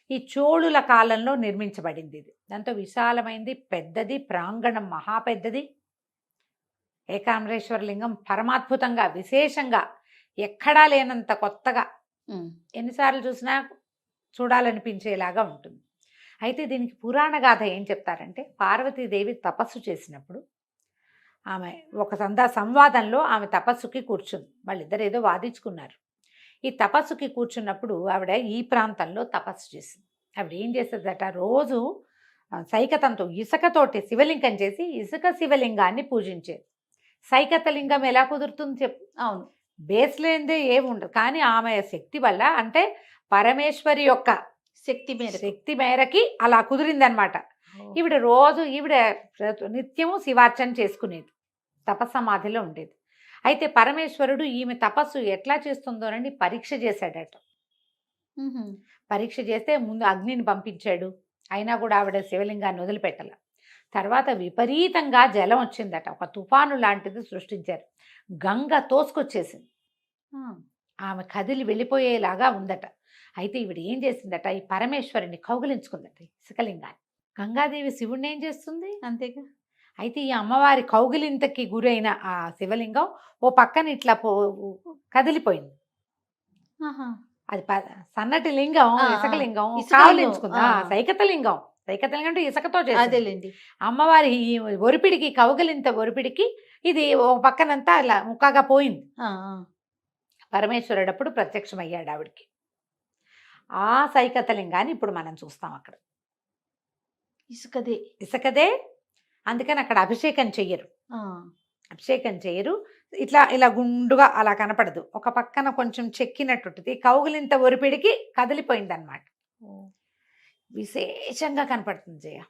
ఈ చోళుల కాలంలో నిర్మించబడింది ఇది. దాంతో విశాలమైంది, పెద్దది, ప్రాంగణం మహా పెద్దది. ఏకాంబరేశ్వర లింగం పరమాద్భుతంగా, విశేషంగా, ఎక్కడా లేనంత కొత్తగా, ఎన్నిసార్లు చూసినా చూడాలనిపించేలాగా ఉంటుంది. అయితే దీనికి పురాణ గాథ ఏం చెప్తారంటే, పార్వతీదేవి తపస్సు చేసినప్పుడు ఆమె ఒక సంవాదంలో ఆమె తపస్సుకి కూర్చుంది. వాళ్ళిద్దరు ఏదో వాదించుకున్నారు. ఈ తపస్సుకి కూర్చున్నప్పుడు ఆవిడ ఈ ప్రాంతంలో తపస్సు చేసింది. ఆవిడ ఏం చేసేదట, రోజు సైకతంతో ఇసుకతోటి శివలింగం చేసి ఇసుక శివలింగాన్ని పూజించేది. సైకత లింగం ఎలా కుదురుతుంది చెప్పు? అవును, బేస్ లేనిదే ఏమి ఉండదు. కానీ ఆమె శక్తి వల్ల, అంటే పరమేశ్వరి యొక్క శక్తి మేరకి అలా కుదిరిందనమాట. ఈవిడ రోజు నిత్యము శివార్చన చేసుకునేది, తపస్సమాధిలో ఉండేది. అయితే పరమేశ్వరుడు ఈమె తపస్సు ఎట్లా చేస్తుందోనని పరీక్ష చేశాడట. పరీక్ష చేస్తే ముందు అగ్నిని పంపించాడు. అయినా కూడా ఆవిడ శివలింగాన్ని వదిలిపెట్టాల. తర్వాత విపరీతంగా జలం వచ్చిందట, ఒక తుఫాను లాంటిది సృష్టించారు. గంగ తోసుకొచ్చేసింది, ఆమె కదిలి వెళ్ళిపోయేలాగా ఉందట. అయితే ఈవిడ ఏం చేసిందట, ఈ పరమేశ్వరుని కౌగిలించుకుందట ఇసుకలింగాన్ని. గంగాదేవి శివుడిని ఏం చేస్తుంది? అంతేగా. అయితే ఈ అమ్మవారి కౌగిలింతకి గురైన ఆ శివలింగం ఓ పక్కన ఇట్లా కదిలిపోయింది. అది సన్నటి లింగం, ఇసుకలింగం కౌగిలించుకుంది. సైకతలింగం అంటే ఇసుకతో చేసేది. అమ్మవారి ఒరిపిడికి, కౌగిలింత ఒరిపిడికి ఇది ఓ పక్కనంతా అలా ముక్కగా పోయింది. పరమేశ్వరుడు అప్పుడు ప్రత్యక్షమయ్యాడు ఆవిడికి. ఆ సైకతలింగాన్ని ఇప్పుడు మనం చూస్తాం. అక్కడ ఇసుకదే. అందుకని అక్కడ అభిషేకం చెయ్యరు. ఇలా గుండుగా అలా కనపడదు. ఒక పక్కన కొంచెం చెక్కినట్టుంటుంది. కౌగిలింత ఒరిపిడికి కదిలిపోయింది అనమాట. విశేషంగా కనపడుతుంది జయ.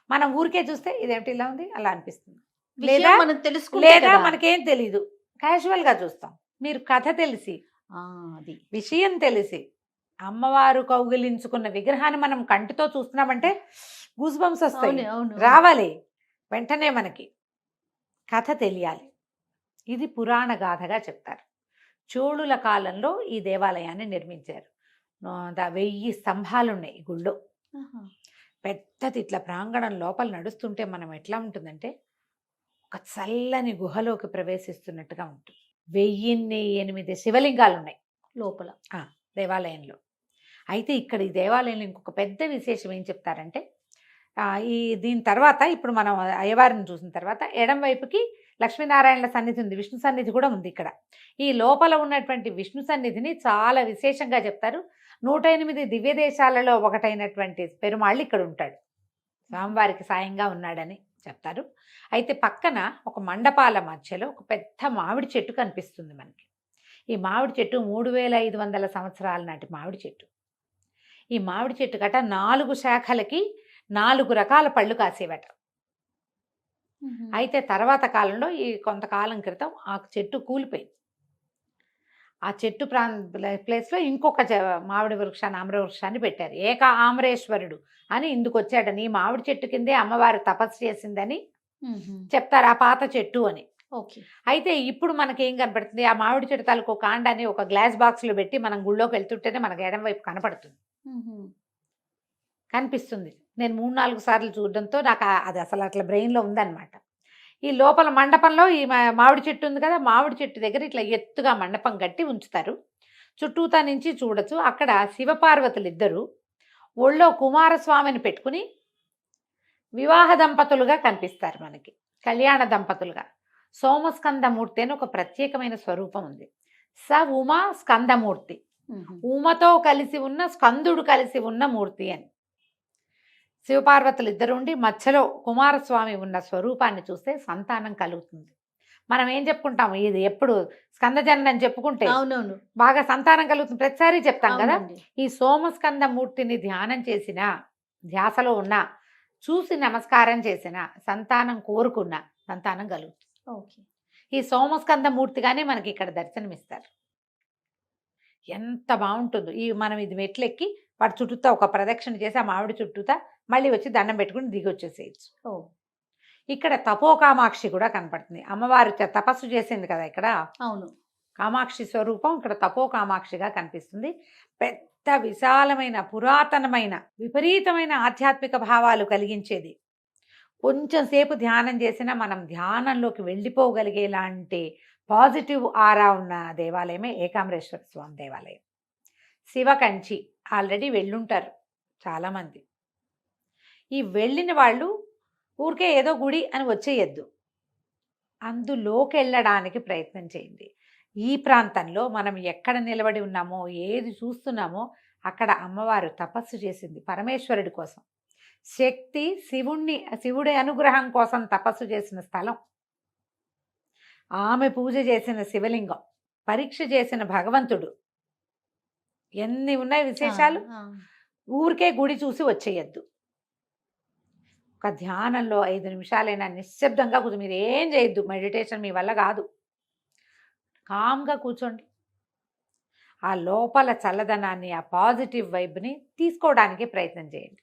మనం ఊరికే చూస్తే ఇదేమిటి ఇలా ఉంది అలా అనిపిస్తుంది, విషయం లేదా మనం తెలుసుకుంటే లేదా కదా. మనకేం తెలీదు, క్యాజువల్గా చూస్తాం. మీరు కథ తెలిసి, అది విషయం తెలిసి, అమ్మవారు కౌగిలించుకున్న విగ్రహాన్ని మనం కంటితో చూస్తున్నామంటే గూస్ బంప్స్ వస్తాయి, అవును అవును రావాలి వెంటనే. మనకి కథ తెలియాలి. ఇది పురాణ గాథగా చెప్తారు. చోళుల కాలంలో ఈ దేవాలయాన్ని నిర్మించారు. 1000 స్తంభాలు ఉన్నాయి ఈ గుళ్ళో. ఆహా. పెద్దది ఇట్లా ప్రాంగణం లోపల నడుస్తుంటే మనం ఎట్లా ఉంటుందంటే ఒక చల్లని గుహలోకి ప్రవేశిస్తున్నట్టుగా ఉంటుంది. 1008 శివలింగాలు ఉన్నాయి లోపల దేవాలయంలో. అయితే ఇక్కడ ఈ దేవాలయంలో ఇంకొక పెద్ద విశేషం ఏం చెప్తారంటే, దీని తర్వాత ఇప్పుడు మనం అయ్యవారిని చూసిన తర్వాత ఎడం వైపుకి లక్ష్మీనారాయణల సన్నిధి ఉంది, విష్ణు సన్నిధి కూడా ఉంది. ఇక్కడ ఈ లోపల ఉన్నటువంటి విష్ణు సన్నిధిని చాలా విశేషంగా చెప్తారు. 108 దివ్య దేశాలలో ఒకటైనటువంటి పెరుమాళ్ళు ఇక్కడ ఉంటాడు, స్వామివారికి సాయంగా ఉన్నాడని చెప్తారు. అయితే పక్కన ఒక మండపాల మధ్యలో ఒక పెద్ద మామిడి చెట్టు కనిపిస్తుంది మనకి. ఈ మామిడి చెట్టు 3500 సంవత్సరాల నాటి మామిడి చెట్టు. ఈ మామిడి చెట్టు గట 4 శాఖలకి 4 రకాల పళ్ళు కాసేవట. అయితే తర్వాత కాలంలో ఈ కొంతకాలం క్రితం ఆ చెట్టు కూలిపోయింది. ఆ చెట్టు ప్లేస్లో ఇంకొక మామిడి వృక్షాన్ని, ఆమ్ర వృక్షాన్ని పెట్టారు. ఏక ఆమ్రేశ్వరుడు అని ఇందుకు వచ్చాడని, ఈ మామిడి చెట్టు కిందే అమ్మవారు తపస్సు చేసిందని చెప్తారు, ఆ పాత చెట్టు అని. ఓకే. అయితే ఇప్పుడు మనకేం కనపడుతుంది, ఆ మామిడి చెట్టు తాలూకు కాండాన్ని ఒక గ్లాస్ బాక్స్లో పెట్టి మనం గుళ్ళోకి వెళ్తుంటేనే మనకు ఎడం వైపు కనపడుతుంది, కనిపిస్తుంది. నేను 3-4 సార్లు చూడడంతో నాకు అది అసలు అట్లా బ్రెయిన్లో ఉందన్నమాట. ఈ లోపల మండపంలో ఈ మామిడి చెట్టు ఉంది కదా, మామిడి చెట్టు దగ్గర ఇట్లా ఎత్తుగా మండపం కట్టి ఉంచుతారు. చుట్టూతా నుంచి చూడొచ్చు. అక్కడ శివపార్వతులు ఇద్దరు ఒళ్ళో కుమారస్వామిని పెట్టుకుని వివాహ దంపతులుగా కనిపిస్తారు మనకి, కళ్యాణ దంపతులుగా. సోమస్కందమూర్తి అని ఒక ప్రత్యేకమైన స్వరూపం ఉంది. స ఉమా స్కందమూర్తి, ఉమతో కలిసి ఉన్న స్కందుడు కలిసి ఉన్న మూర్తి అని. శివపార్వతులు ఇద్దరు ఉండి మధ్యలో కుమారస్వామి ఉన్న స్వరూపాన్ని చూస్తే సంతానం కలుగుతుంది. మనం ఏం చెప్పుకుంటాము, ఇది ఎప్పుడు స్కందజననం చెప్పుకుంటే అవునవును బాగా సంతానం కలుగుతుంది, ప్రతిసారి చెప్తాం కదా. అవునండి. ఈ సోమస్కందమూర్తిని ధ్యానం చేసిన, ధ్యాసలో ఉన్న, చూసి నమస్కారం చేసిన, సంతానం కోరుకున్న సంతానం కలుగుతుంది. ఓకే. ఈ సోమస్కందమూర్తిగానే మనకి ఇక్కడ దర్శనమిస్తారు. ఎంత బాగుంటుందో. మనం ఇది మెట్లెక్కి వాటి చుట్టూతా ఒక ప్రదక్షిణ చేసి ఆ మామిడి చుట్టూతా మళ్ళీ వచ్చి దండం పెట్టుకుని దిగి వచ్చేసేయచ్చు. ఇక్కడ తపోకామాక్షి కూడా కనపడుతుంది. అమ్మవారు తపస్సు చేసింది కదా ఇక్కడ, అవును, కామాక్షి స్వరూపం ఇక్కడ తపోకామాక్షిగా కనిపిస్తుంది. పెద్ద విశాలమైన పురాతనమైన విపరీతమైన ఆధ్యాత్మిక భావాలు కలిగించేది. కొంచెం సేపు ధ్యానం చేసినా మనం ధ్యానంలోకి వెళ్ళిపోగలిగేలాంటి పాజిటివ్ ఆరా ఉన్న దేవాలయమే ఏకాంబరేశ్వర స్వామి దేవాలయం. శివకంచి ఆల్రెడీ వెళ్ళుంటారు చాలామంది. ఈ వెళ్ళిన వాళ్ళు ఊరికే ఏదో గుడి అని వచ్చేయద్దు, అందులోకి వెళ్ళడానికి ప్రయత్నం చేయండి. ఈ ప్రాంతంలో మనం ఎక్కడ నిలబడి ఉన్నామో, ఏది చూస్తున్నామో అక్కడ అమ్మవారు తపస్సు చేసింది పరమేశ్వరుడి కోసం. శక్తి శివుడి అనుగ్రహం కోసం తపస్సు చేసిన స్థలం. ఆమె పూజ చేసిన శివలింగం, పరీక్ష చేసిన భగవంతుడు. ఎన్ని ఉన్నాయి విశేషాలు. ఊరికే గుడి చూసి వచ్చేయద్దు. ఒక ధ్యానంలో 5 నిమిషాలైనా నిశ్శబ్దంగా కూర్చో. మీరు ఏం చేయొద్దు, మెడిటేషన్ మీ వల్ల కాదు. కామ్గా కూర్చోండి. ఆ లోపల చల్లదనాన్ని, ఆ పాజిటివ్ వైబ్ని తీసుకోవడానికి ప్రయత్నం చేయండి.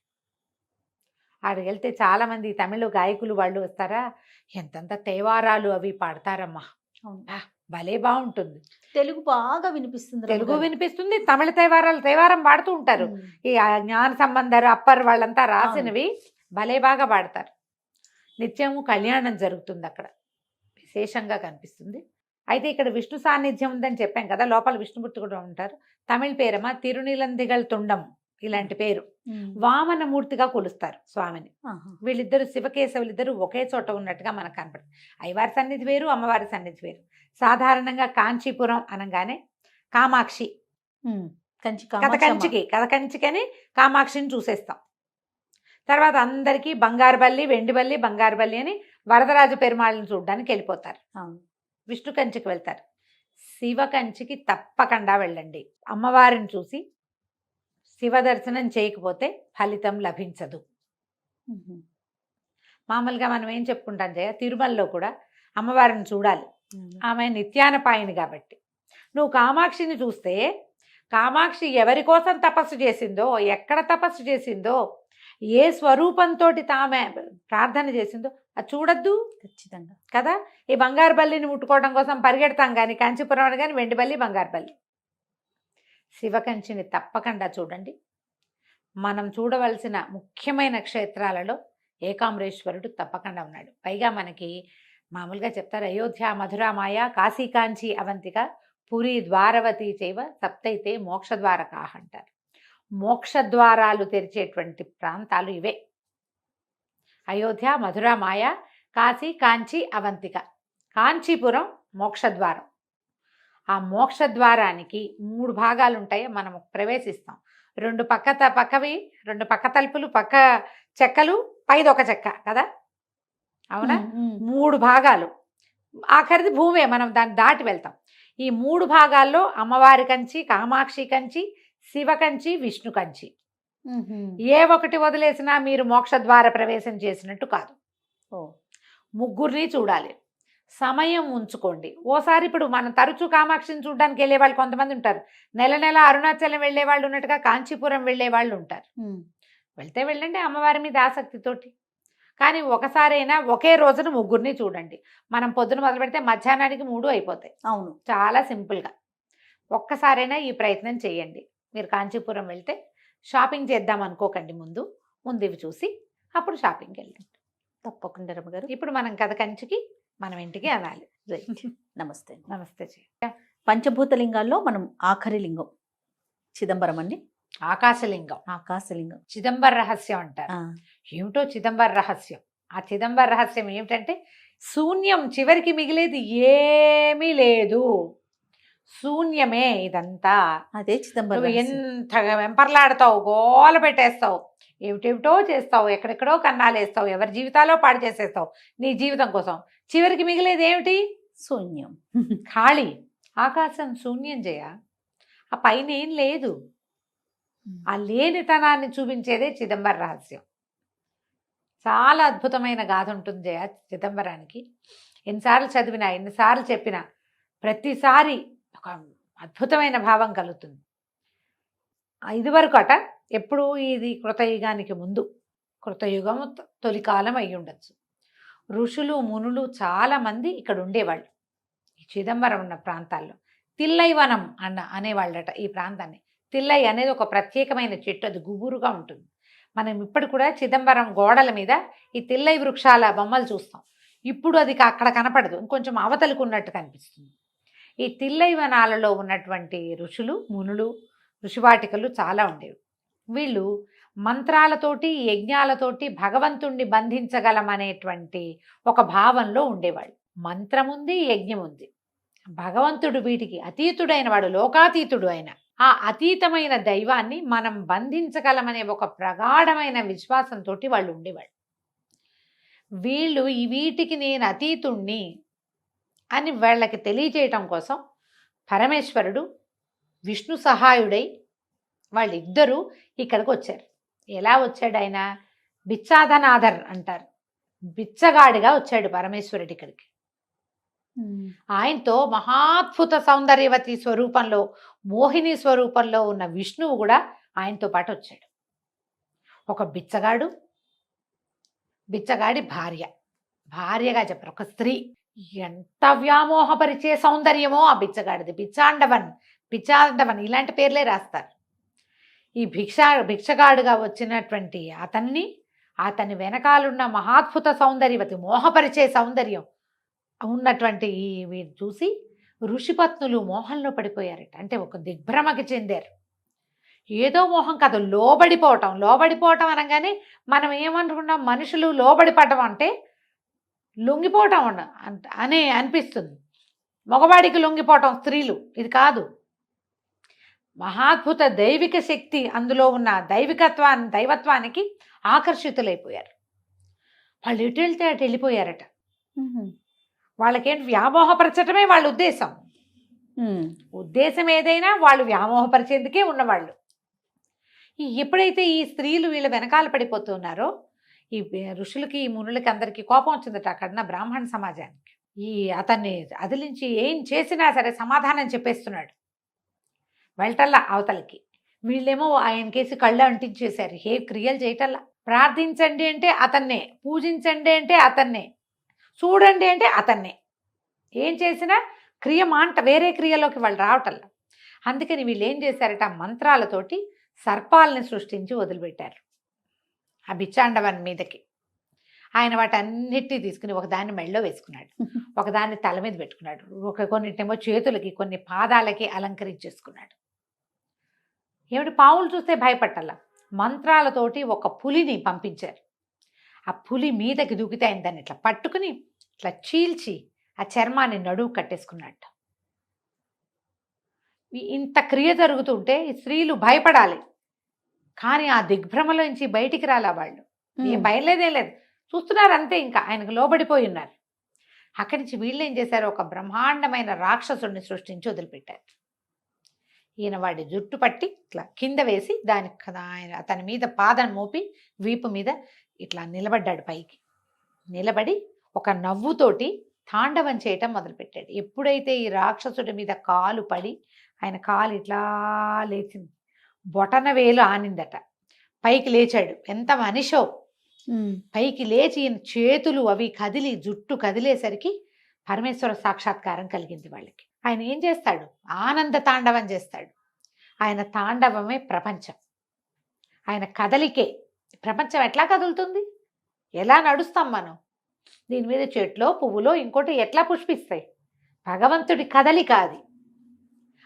ఆడికి వెళ్తే చాలామంది తమిళ గాయకులు వాళ్ళు వస్తారా, ఎంతంత తేవారాలు అవి పాడతారమ్మా, భలే బాగుంటుంది. తెలుగు బాగా వినిపిస్తుంది, తెలుగు వినిపిస్తుంది, తమిళ తేవారం పాడుతూ ఉంటారు. ఈ జ్ఞాన సంబంధాలు అప్పర్ వాళ్ళంతా రాసినవి భలే బాగా పాడతారు. నిత్యము కళ్యాణం జరుగుతుంది అక్కడ, విశేషంగా కనిపిస్తుంది. అయితే ఇక్కడ విష్ణు సాన్నిధ్యం ఉందని చెప్పాం కదా, లోపల విష్ణుమూర్తి కూడా ఉంటారు. తమిళ పేరమా తిరునిలందిగల్ తుండం, ఇలాంటి పేరు. వామనమూర్తిగా కొలుస్తారు స్వామిని. వీళ్ళిద్దరు శివకేశవులు ఇద్దరు ఒకే చోట ఉన్నట్టుగా మనకు కనపడుతుంది. అయ్యవారి సన్నిధి వేరు, అమ్మవారి సన్నిధి వేరు. సాధారణంగా కాంచీపురం అనగానే కామాక్షి, కంచికని కామాక్షిని చూసేస్తాం. తర్వాత అందరికీ బంగారుబల్లి, వెండిబల్లి, బంగారుబల్లి అని వరదరాజ పెరుమాళ్ళని చూడడానికి వెళ్ళిపోతారు. విష్ణు కంచికి వెళ్తారు. శివ కంచికి తప్పకుండా వెళ్ళండి. అమ్మవారిని చూసి శివ దర్శనం చేయకపోతే ఫలితం లభించదు. మామూలుగా మనం ఏం చెప్పుకుంటాం జయ, తిరుమలలో కూడా అమ్మవారిని చూడాలి, ఆమె నిత్యానపాయిని కాబట్టి. నువ్వు కామాక్షిని చూస్తే కామాక్షి ఎవరి కోసం తపస్సు చేసిందో, ఎక్కడ తపస్సు చేసిందో, ఏ స్వరూపంతో తామె ప్రార్థన చేసిందో అది చూడద్దు ఖచ్చితంగా కదా. ఈ బంగారు బల్లిని ముట్టుకోవడం కోసం పరిగెడతాం కానీ కాంచీపురం కానీ వెండి బల్లి బంగారు బల్లి. శివకంచిని తప్పకుండా చూడండి. మనం చూడవలసిన ముఖ్యమైన క్షేత్రాలలో ఏకాంబరేశ్వరుడు తప్పకుండా ఉన్నాడు. పైగా మనకి మామూలుగా చెప్తారు, అయోధ్య మధుర మాయ కాశీ కాంచి అవంతిక పురి ద్వారవతి చైవ సప్తైతే మోక్షద్వారకాహ అంటారు. మోక్షద్వారాలు తెరిచేటువంటి ప్రాంతాలు ఇవే: అయోధ్య మధుర మాయ కాశీ కాంచి అవంతిక. కాంచీపురం మోక్షద్వారం. ఆ మోక్షద్వారానికి 3 భాగాలు ఉంటాయి. మనం ప్రవేశిస్తాం. 2 పక్కవి 2 పక్క తలుపులు, పక్క చెక్కలు, పైదొక చెక్క కదా, అవునా? 3 భాగాలు. ఆఖరిది భూమే, మనం దాన్ని దాటి వెళ్తాం. ఈ 3 భాగాల్లో అమ్మవారి కంచి, కామాక్షి కంచి, శివ కంచి, విష్ణు కంచి. ఏ ఒకటి వదిలేసినా మీరు మోక్షద్వార ప్రవేశం చేసినట్టు కాదు. ముగ్గురిని చూడాలి, సమయం ఉంచుకోండి. ఓసారి ఇప్పుడు మనం తరచూ కామాక్షిని చూడడానికి వెళ్ళే వాళ్ళు కొంతమంది ఉంటారు. నెల నెల అరుణాచలం వెళ్ళే వాళ్ళు ఉన్నట్టుగా కాంచీపురం వెళ్ళే వాళ్ళు ఉంటారు. వెళ్తే వెళ్ళండి అమ్మవారి మీద ఆసక్తితోటి. కానీ ఒకసారైనా ఒకే రోజున ముగ్గురిని చూడండి. మనం పొద్దున మొదలు పెడితే మధ్యాహ్నానికి 3 అయిపోతాయి. అవును, చాలా సింపుల్గా ఒక్కసారైనా ఈ ప్రయత్నం చేయండి. మీరు కాంచీపురం వెళ్తే షాపింగ్ చేద్దాం అనుకోకండి, ముందు ఇవి చూసి అప్పుడు షాపింగ్కి వెళ్ళండి. తప్పకుండా రమ్మగారు. ఇప్పుడు మనం కథ కంచికి మనం ఇంటికి అనాలి. నమస్తే. నమస్తే. పంచభూతలింగాల్లో మనం ఆఖరి లింగం చిదంబరం అండి. ఆకాశలింగం, ఆకాశలింగం, చిదంబర రహస్యం అంటారు. ఏమిటో చిదంబర రహస్యం. ఆ చిదంబర రహస్యం ఏమిటంటే శూన్యం, చివరికి మిగిలేది ఏమీ లేదు, శూన్యమే ఇదంతా. అదే చిదంబరం. ఎంత వెంపర్లాడతావు, గోల పెట్టేస్తావు, ఏమిటేమిటో చేస్తావు, ఎక్కడెక్కడో కన్నాలేస్తావు, ఎవరి జీవితాల్లో పాడు చేసేస్తావు నీ జీవితం కోసం. చివరికి మిగిలేది ఏమిటి? శూన్యం, ఖాళీ. ఆకాశం శూన్యం జయ, ఆ పైన ఏం లేదు. ఆ లేనితనాన్ని చూపించేదే చిదంబర రహస్యం. చాలా అద్భుతమైన గాథ ఉంటుంది జయ చిదంబరానికి. ఎన్నిసార్లు చదివినా, ఎన్నిసార్లు చెప్పినా ప్రతిసారి ఒక అద్భుతమైన భావం కలుగుతుంది. ఇదివరకు ఎప్పుడు ఇది కృతయుగానికి ముందు, కృతయుగం తొలికాలం అయి ఉండొచ్చు. ఋషులు మునులు చాలామంది ఇక్కడ ఉండేవాళ్ళు ఈ చిదంబరం ఉన్న ప్రాంతాల్లో. తిల్లైవనం అనేవాళ్ళట ఈ ప్రాంతాన్ని. తిల్లై అనేది ఒక ప్రత్యేకమైన చెట్టు, అది గుబురుగా ఉంటుంది. మనం ఇప్పుడు కూడా చిదంబరం గోడల మీద ఈ తిల్లై వృక్షాల బొమ్మలు చూస్తాం. ఇప్పుడు అది అక్కడ కనపడదు, ఇంకొంచెం అవతలకు ఉన్నట్టు కనిపిస్తుంది. ఈ తిల్లై వనాలలో ఉన్నటువంటి ఋషులు మునులు, ఋషివాటికలు చాలా ఉండేవి. వీళ్ళు మంత్రాలతోటి, యజ్ఞాలతోటి భగవంతుణ్ణి బంధించగలమనేటువంటి ఒక భావంలో ఉండేవాళ్ళు. మంత్రం ఉంది, యజ్ఞం ఉంది. భగవంతుడు వీటికి అతీతుడైన వాడు, లోకాతీతుడు అయిన ఆ అతీతమైన దైవాన్ని మనం బంధించగలమనే ఒక ప్రగాఢమైన విశ్వాసంతో వాళ్ళు ఉండేవాళ్ళు. వీళ్ళు వీటికి నేను అతీతుణ్ణి అని వాళ్ళకి తెలియజేయటం కోసం పరమేశ్వరుడు విష్ణు సహాయుడై వాళ్ళిద్దరూ ఇక్కడికి వచ్చారు. ఎలా వచ్చాడు ఆయన? బిచ్చాధనాథర్ అంటారు. బిచ్చగాడిగా వచ్చాడు పరమేశ్వరుడు ఇక్కడికి. ఆయనతో మహాద్భుత సౌందర్యవతి స్వరూపంలో, మోహిని స్వరూపంలో ఉన్న విష్ణువు కూడా ఆయనతో పాటు వచ్చాడు. ఒక బిచ్చగాడు, బిచ్చగాడి భార్యగా చెప్పారు, ఒక స్త్రీ. ఎంత వ్యామోహపరిచే సౌందర్యమో ఆ బిచ్చగాడిది. బిచ్చాండవన్ ఇలాంటి పేర్లే రాస్తారు. ఈ భిక్షగాడుగా వచ్చినటువంటి అతని వెనకాలన్న మహాద్భుత సౌందర్యవతి, మోహపరిచే సౌందర్యం ఉన్నటువంటి వీరు చూసి ఋషిపత్నులు మోహంలో పడిపోయారట. అంటే ఒక దిగ్భ్రమకి చెందారు. ఏదో మోహం కాదు, లోబడిపోవటం అనగానే మనం ఏమనుకున్నాం, మనుషులు లోబడిపడటం అంటే లొంగిపోవటం అని అనిపిస్తుంది. మగవాడికి లొంగిపోవటం స్త్రీలు, ఇది కాదు. మహాద్భుత దైవిక శక్తి అందులో ఉన్న దైవత్వానికి ఆకర్షితులైపోయారు. వాళ్ళు ఎటు వెళ్తే అటు వెళ్ళిపోయారట. వాళ్ళకేంటి, వ్యామోహపరచటమే వాళ్ళ ఉద్దేశం ఏదైనా వాళ్ళు వ్యామోహపరిచేందుకే ఉన్నవాళ్ళు. ఎప్పుడైతే ఈ స్త్రీలు వీళ్ళ వెనకాల పడిపోతున్నారో ఈ ఋషులకి ఈ మునులకి అందరికీ కోపం వచ్చిందట అక్కడ బ్రాహ్మణ సమాజానికి. ఈ అతన్ని అదిలించి ఏం చేసినా సరే సమాధానం చెప్పేస్తున్నాడు వెళ్ళటల్లా అవతలకి. వీళ్ళేమో ఆయన కేసి కళ్ళు అంటించేశారు, ఏ క్రియలు చేయటల్లా. ప్రార్థించండి అంటే అతన్నే, పూజించండి అంటే అతన్నే, చూడండి అంటే అతన్నే. ఏం చేసినా క్రియ మాంట వేరే క్రియలోకి వాళ్ళు రావటల్లా. అందుకని వీళ్ళు ఏం చేశారట, మంత్రాలతోటి సర్పాలని సృష్టించి వదిలిపెట్టారు ఆ బిచ్చాండవన్ మీదకి. ఆయన వాటన్నిటినీ తీసుకుని ఒకదాన్ని మెళ్ళో వేసుకున్నాడు, ఒకదాన్ని తల మీద పెట్టుకున్నాడు, కొన్నిటేమో చేతులకి, కొన్ని పాదాలకి అలంకరించేసుకున్నాడు. ఏమిటి పావులు చూస్తే భయపట్టాల. మంత్రాలతోటి ఒక పులిని పంపించారు. ఆ పులి మీదకి దూకితే ఆయన దాన్ని ఇట్లా పట్టుకుని ఇట్లా చీల్చి ఆ చర్మాన్ని నడువు కట్టేసుకున్నట్టు. ఇంత క్రియ జరుగుతుంటే ఈ స్త్రీలు భయపడాలి, కానీ ఆ దిగ్భ్రమలోంచి బయటికి రాలా వాళ్ళు. ఏం భయలేదే లేదు, చూస్తున్నారు అంతే. ఇంకా ఆయనకు లోబడిపోయి ఉన్నారు. అక్కడి నుంచి వీళ్ళు ఏం చేశారు, ఒక బ్రహ్మాండమైన రాక్షసుడిని సృష్టించి వదిలిపెట్టారు. ఈయన వాడి జుట్టు పట్టి ఇట్లా కింద వేసి అతని మీద పాదం మోపి వీపు మీద ఇట్లా నిలబడ్డాడు. పైకి నిలబడి ఒక నవ్వుతోటి తాండవం చేయటం మొదలుపెట్టాడు. ఎప్పుడైతే ఈ రాక్షసుడి మీద కాలు పడి ఆయన కాలు ఇట్లా లేచింది, బొటన వేలు ఆనిందట, పైకి లేచాడు. ఎంత మనిషో, పైకి లేచి చేతులు అవి కదిలి జుట్టు కదిలేసరికి పరమేశ్వర సాక్షాత్కారం కలిగింది వాళ్ళకి. ఆయన ఏం చేస్తాడు, ఆనంద తాండవం చేస్తాడు. ఆయన తాండవమే ప్రపంచం, ఆయన కదలికే ప్రపంచం. ఎట్లా కదులుతుంది, ఎలా నడుస్తాం మనం, దీని మీద చెట్లో పువ్వులో ఇంకోటి ఎట్లా పుష్పిస్తాయి, భగవంతుడి కదలిక అది.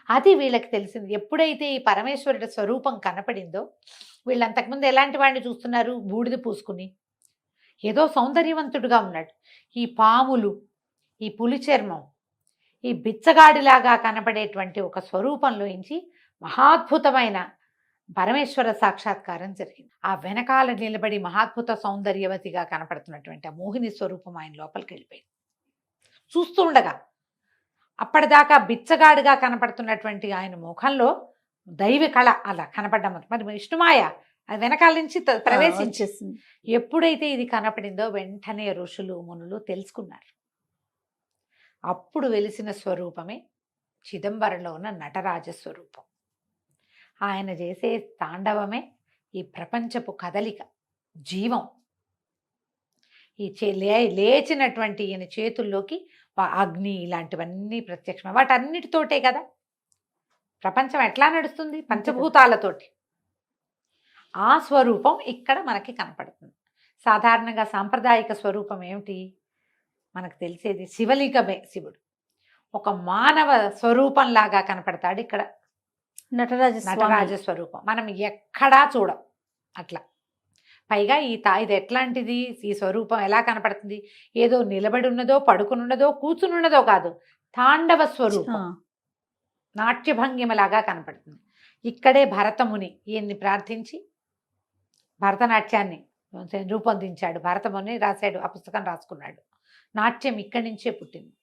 అది వీళ్ళకి తెలిసింది. ఎప్పుడైతే ఈ పరమేశ్వరుడి స్వరూపం కనపడిందో, వీళ్ళు అంతకుముందు ఎలాంటి వాడిని చూస్తున్నారు, బూడిద పూసుకుని ఏదో సౌందర్యవంతుడుగా ఉన్నాడు. ఈ పాములు, ఈ పులి చర్మం, ఈ బిచ్చగాడిలాగా కనపడేటువంటి ఒక స్వరూపంలోంచి మహాద్భుతమైన పరమేశ్వర సాక్షాత్కారం జరిగింది. ఆ వెనకాల నిలబడి మహాద్భుత సౌందర్యవతిగా కనపడుతున్నటువంటి ఆ మోహిని స్వరూపం ఆయన లోపలికి వెళ్ళిపోయింది. చూస్తూ ఉండగా అప్పటిదాకా బిచ్చగాడిగా కనపడుతున్నటువంటి ఆయన ముఖంలో దైవ కళ అలా కనపడ్డం. మరి విష్ణుమాయ అది వెనకాల నుంచి ప్రవేశించేసింది. ఎప్పుడైతే ఇది కనపడిందో వెంటనే ఋషులు మునులు తెలుసుకున్నారు. అప్పుడు వెలిసిన స్వరూపమే చిదంబరంలో ఉన్న నటరాజ స్వరూపం. ఆయన చేసే తాండవమే ఈ ప్రపంచపు కదలిక, జీవం. ఈ లేచినటువంటి ఈయన చేతుల్లోకి అగ్ని ఇలాంటివన్నీ ప్రత్యక్షం. వాటన్నిటితోటే కదా ప్రపంచం ఎట్లా నడుస్తుంది, పంచభూతాలతోటి. ఆ స్వరూపం ఇక్కడ మనకి కనపడుతుంది. సాధారణంగా సాంప్రదాయిక స్వరూపం ఏమిటి మనకు తెలిసేది, శివలింగమే శివుడు. ఒక మానవ స్వరూపంలాగా కనపడతాడు ఇక్కడ నటరాజ స్వరూపం. మనం ఎక్కడా చూడం అట్లా. పైగా ఇది ఎట్లాంటిది, ఈ స్వరూపం ఎలా కనపడుతుంది, ఏదో నిలబడి ఉన్నదో, పడుకుని ఉన్నదో, కూర్చుని ఉన్నదో కాదు, తాండవ స్వరూపం, నాట్యభంగిమలాగా కనపడుతుంది. ఇక్కడే భరతముని ఈయన్ని ప్రార్థించి భరతనాట్యాన్ని రూపొందించాడు. భరతముని రాశాడు, ఆ పుస్తకం రాసుకున్నాడు. నాట్యం ఇక్కడి నుంచే పుట్టింది.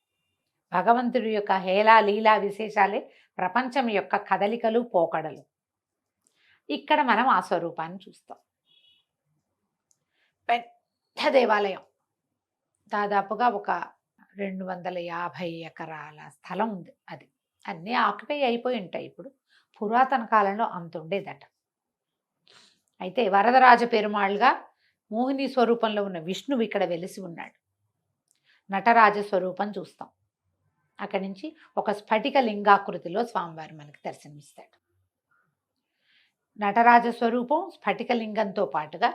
భగవంతుడి యొక్క హేళా లీలా విశేషాలే ప్రపంచం యొక్క కదలికలు, పోకడలు. ఇక్కడ మనం ఆ స్వరూపాన్ని చూస్తాం. పెద్ద దేవాలయం, దాదాపుగా ఒక 250 ఎకరాల స్థలం ఉంది. అది అన్నీ ఆక్యుపై అయిపోయి ఉంటాయి. ఇప్పుడు పురాతన కాలంలో అంత ఉండేదట. అయితే వరదరాజ పెరుమాళ్గా మోహిని స్వరూపంలో ఉన్న విష్ణువు ఇక్కడ వెలిసి ఉన్నాడు. నటరాజ స్వరూపం చూస్తాం. అక్కడి నుంచి ఒక స్ఫటిక లింగాకృతిలో స్వామివారు మనకి దర్శనమిస్తాడు. నటరాజ స్వరూపం స్ఫటిక లింగంతో పాటుగా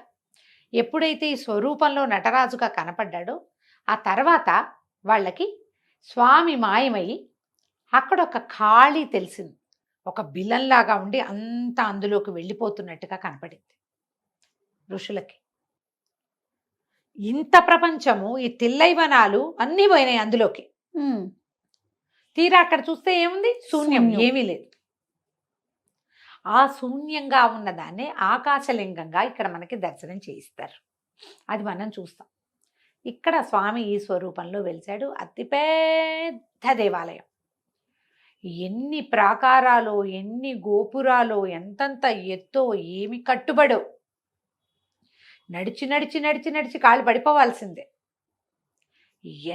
ఎప్పుడైతే ఈ స్వరూపంలో నటరాజుగా కనపడ్డాడో, ఆ తర్వాత వాళ్ళకి స్వామి మాయమయ్యి అక్కడ ఒక ఖాళీ తెలిసింది. ఒక బిలంలాగా ఉండి అంతా అందులోకి వెళ్ళిపోతున్నట్టుగా కనపడింది ఋషులకి. ఇంత ప్రపంచము, ఈ తిల్లైవనాలు అన్నీ పోయినాయి అందులోకి. తీరా అక్కడ చూస్తే ఏముంది, శూన్యం, ఏమీ లేదు. ఆ శూన్యంగా ఉన్నదాన్ని ఆకాశలింగంగా ఇక్కడ మనకి దర్శనం చేయిస్తారు. అది మనం చూస్తాం. ఇక్కడ స్వామి ఈ స్వరూపంలో వెలిశాడు. అతిపెద్ద దేవాలయం. ఎన్ని ప్రాకారాలో, ఎన్ని గోపురాలో, ఎంతంత ఎత్తో, ఏమి కట్టుబడో, నడిచి నడిచి నడిచి నడిచి కాళ్ళు పడిపోవాల్సిందే.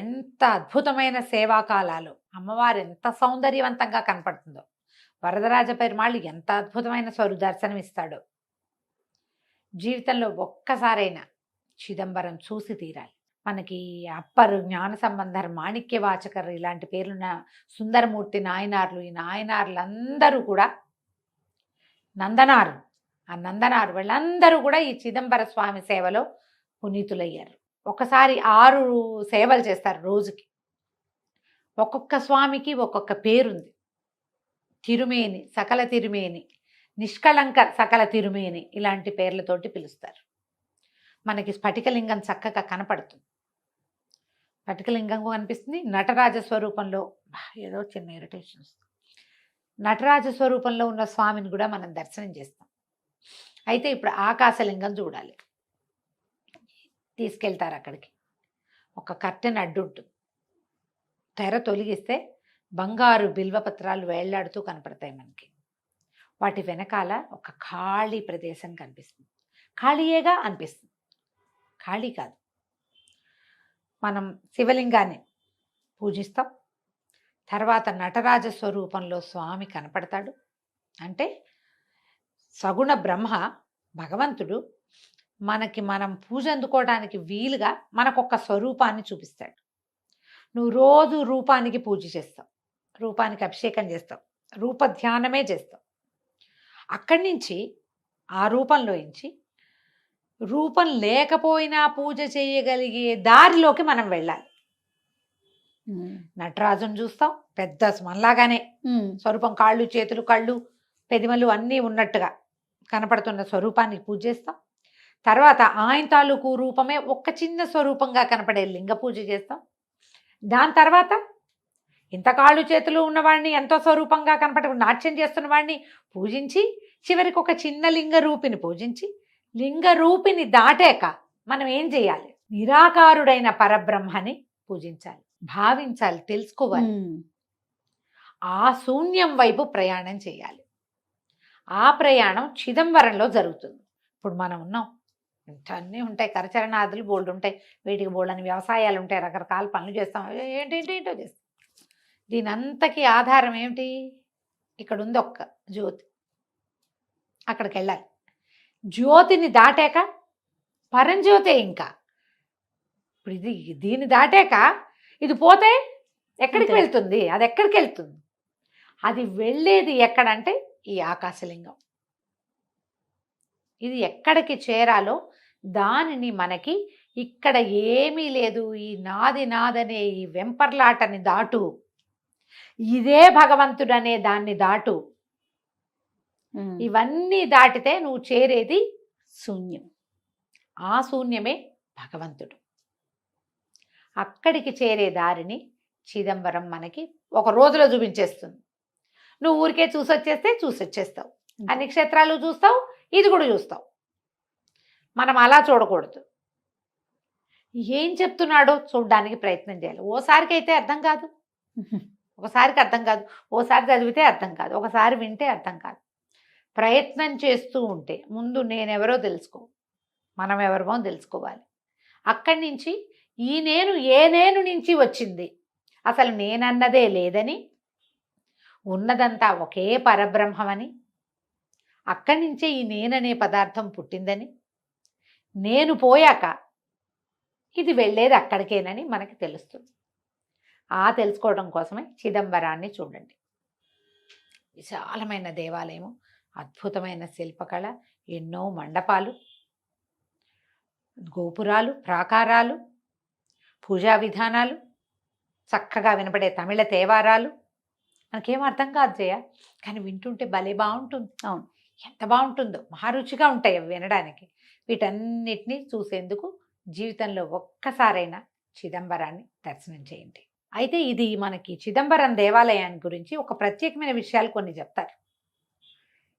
ఎంత అద్భుతమైన సేవాకాలాలు, అమ్మవారు ఎంత సౌందర్యవంతంగా కనపడుతుందో, వరదరాజ పెరుమాళ్ళు ఎంత అద్భుతమైన దర్శనం ఇస్తాడో. జీవితంలో ఒక్కసారైనా చిదంబరం చూసి తీరాలి. మనకి అప్పరు, జ్ఞాన సంబంధర్, మాణిక్య వాచకర్ ఇలాంటి పేర్లున్న సుందరమూర్తి నాయనార్లు, ఈ నాయనార్లందరూ కూడా నందనారు, ఆ నందనారు వీళ్ళందరూ కూడా ఈ చిదంబర స్వామి సేవలో పునీతులయ్యారు. ఒకసారి 6 సేవలు చేస్తారు రోజుకి. ఒక్కొక్క స్వామికి ఒక్కొక్క పేరుంది. తిరుమేని, సకల తిరుమేని, నిష్కళంక సకల తిరుమేని ఇలాంటి పేర్లతోటి పిలుస్తారు. మనకి స్ఫటికలింగం చక్కగా కనపడుతుంది. స్ఫటికలింగం కనిపిస్తుంది. నటరాజ స్వరూపంలో ఏదో చిన్న ఇరిటేషన్స్. నటరాజ స్వరూపంలో ఉన్న స్వామిని కూడా మనం దర్శనం చేస్తాం. అయితే ఇప్పుడు ఆకాశలింగం చూడాలి. తీసుకెళ్తారు అక్కడికి. ఒక కర్టెన్ అడ్డు ఉంటుంది. తెర తొలగిస్తే బంగారు బిల్వపత్రాలు వేళ్లాడుతూ కనపడతాయి మనకి. వాటి వెనకాల ఒక ఖాళీ ప్రదేశం కనిపిస్తుంది. ఖాళీయేగా అనిపిస్తుంది, ఖాళీ కాదు. మనం శివలింగాన్ని పూజిస్తాం. తర్వాత నటరాజ స్వరూపంలో స్వామి కనపడతాడు. అంటే సగుణ బ్రహ్మ భగవంతుడు మనం పూజ అందుకోవడానికి వీలుగా మనకొక స్వరూపాన్ని చూపిస్తాడు. నువ్వు రోజు రూపానికి పూజ చేస్తావు, రూపానికి అభిషేకం చేస్తావు, రూప ధ్యానమే చేస్తావు. అక్కడి నుంచి ఆ రూపంలోంచి రూపం లేకపోయినా పూజ చేయగలిగే దారిలోకి మనం వెళ్ళాలి. నటరాజును చూస్తాం, పెద్ద మనలాగానే స్వరూపం, కాళ్ళు, చేతులు, కళ్ళు, పెదిమలు అన్నీ ఉన్నట్టుగా కనపడుతున్న స్వరూపానికి పూజ చేస్తాం. తర్వాత ఆయన తాలూకు రూపమే ఒక చిన్న స్వరూపంగా కనపడే లింగ పూజ చేస్తాం. దాని తర్వాత ఇంత కాళ్ళు చేతులు ఉన్నవాడిని, ఎంతో స్వరూపంగా కనపడే నాట్యం చేస్తున్న వాడిని పూజించి, చివరికి ఒక చిన్న లింగ రూపిని పూజించి, లింగ రూపిని దాటాక మనం ఏం చేయాలి? నిరాకారుడైన పరబ్రహ్మని పూజించాలి, భావించాలి, తెలుసుకోవాలి. ఆ శూన్యం వైపు ప్రయాణం చేయాలి. ఆ ప్రయాణం చిదంబరంలో జరుగుతుంది. ఇప్పుడు మనం ఉన్నాం, అన్నీ ఉంటాయి, కరచరణాదులు బోల్డ్ ఉంటాయి, వీటికి బోల్డ్ అని వ్యవసాయాలు ఉంటాయి, రకరకాల పనులు చేస్తాం, ఏంటో చేస్తాం. దీని అంతకి ఆధారం ఏమిటి? ఇక్కడ ఉంది ఒక్క జ్యోతి, అక్కడికి వెళ్ళాలి. జ్యోతిని దాటాక పరంజ్యోతే. ఇంకా ఇప్పుడు దీన్ని దాటాక ఇది పోతే ఎక్కడికి వెళ్తుంది? అది ఎక్కడికి వెళ్తుంది? అది వెళ్ళేది ఎక్కడంటే ఈ ఆకాశలింగం. ఇది ఎక్కడికి చేరాలో దానిని మనకి ఇక్కడ ఏమీ లేదు, ఈ నాదనే ఈ వెంపర్లాటని దాటు, ఇదే భగవంతుడనే దాన్ని దాటు. ఇవన్నీ దాటితే నువ్వు చేరేది శూన్యం. ఆ శూన్యమే భగవంతుడు. అక్కడికి చేరే దారిని చిదంబరం మనకి ఒక రోజులో చూపించేస్తుంది. నువ్వు ఊరికే చూసొచ్చేస్తావు. అన్ని క్షేత్రాలు చూస్తావు, ఇది కూడా చూస్తావు. మనం అలా చూడకూడదు. ఏం చెప్తున్నాడో చూడడానికి ప్రయత్నం చేయాలి. ఓసారికి అయితే అర్థం కాదు, ఒకసారికి అర్థం కాదు, ఓసారి చదివితే అర్థం కాదు, ఒకసారి వింటే అర్థం కాదు. ప్రయత్నం చేస్తూ ఉంటే ముందు నేనెవరో తెలుసుకో, మనం ఎవరమో తెలుసుకోవాలి. అక్కడి నుంచి ఈ నేను ఏ నేను నుంచి వచ్చింది, అసలు నేనన్నదే లేదని, ఉన్నదంతా ఒకే పరబ్రహ్మమని, అక్కడి నుంచే ఈ నేననే పదార్థం పుట్టిందని, నేను పోయాక ఇది వెళ్ళేది అక్కడికేనని మనకి తెలుస్తుంది. ఆ తెలుసుకోవడం కోసమే చిదంబరాన్ని చూడండి. విశాలమైన దేవాలయము, అద్భుతమైన శిల్పకళ, ఎన్నో మండపాలు, గోపురాలు, ప్రాకారాలు, పూజా విధానాలు, చక్కగా వినపడే తమిళ తేవారాలు. మనకేం అర్థం కాదు జయ, కానీ వింటుంటే భలే బాగుంటుంది. అవును, ఎంత బాగుంటుందో, మహారుచిగా ఉంటాయి అవి వినడానికి. వీటన్నిటినీ చూసేందుకు జీవితంలో ఒక్కసారైనా చిదంబరాన్ని దర్శనం చేయండి. అయితే ఇది మనకి చిదంబరం దేవాలయాన్ని గురించి ఒక ప్రత్యేకమైన విషయాలు కొన్ని చెప్తారు.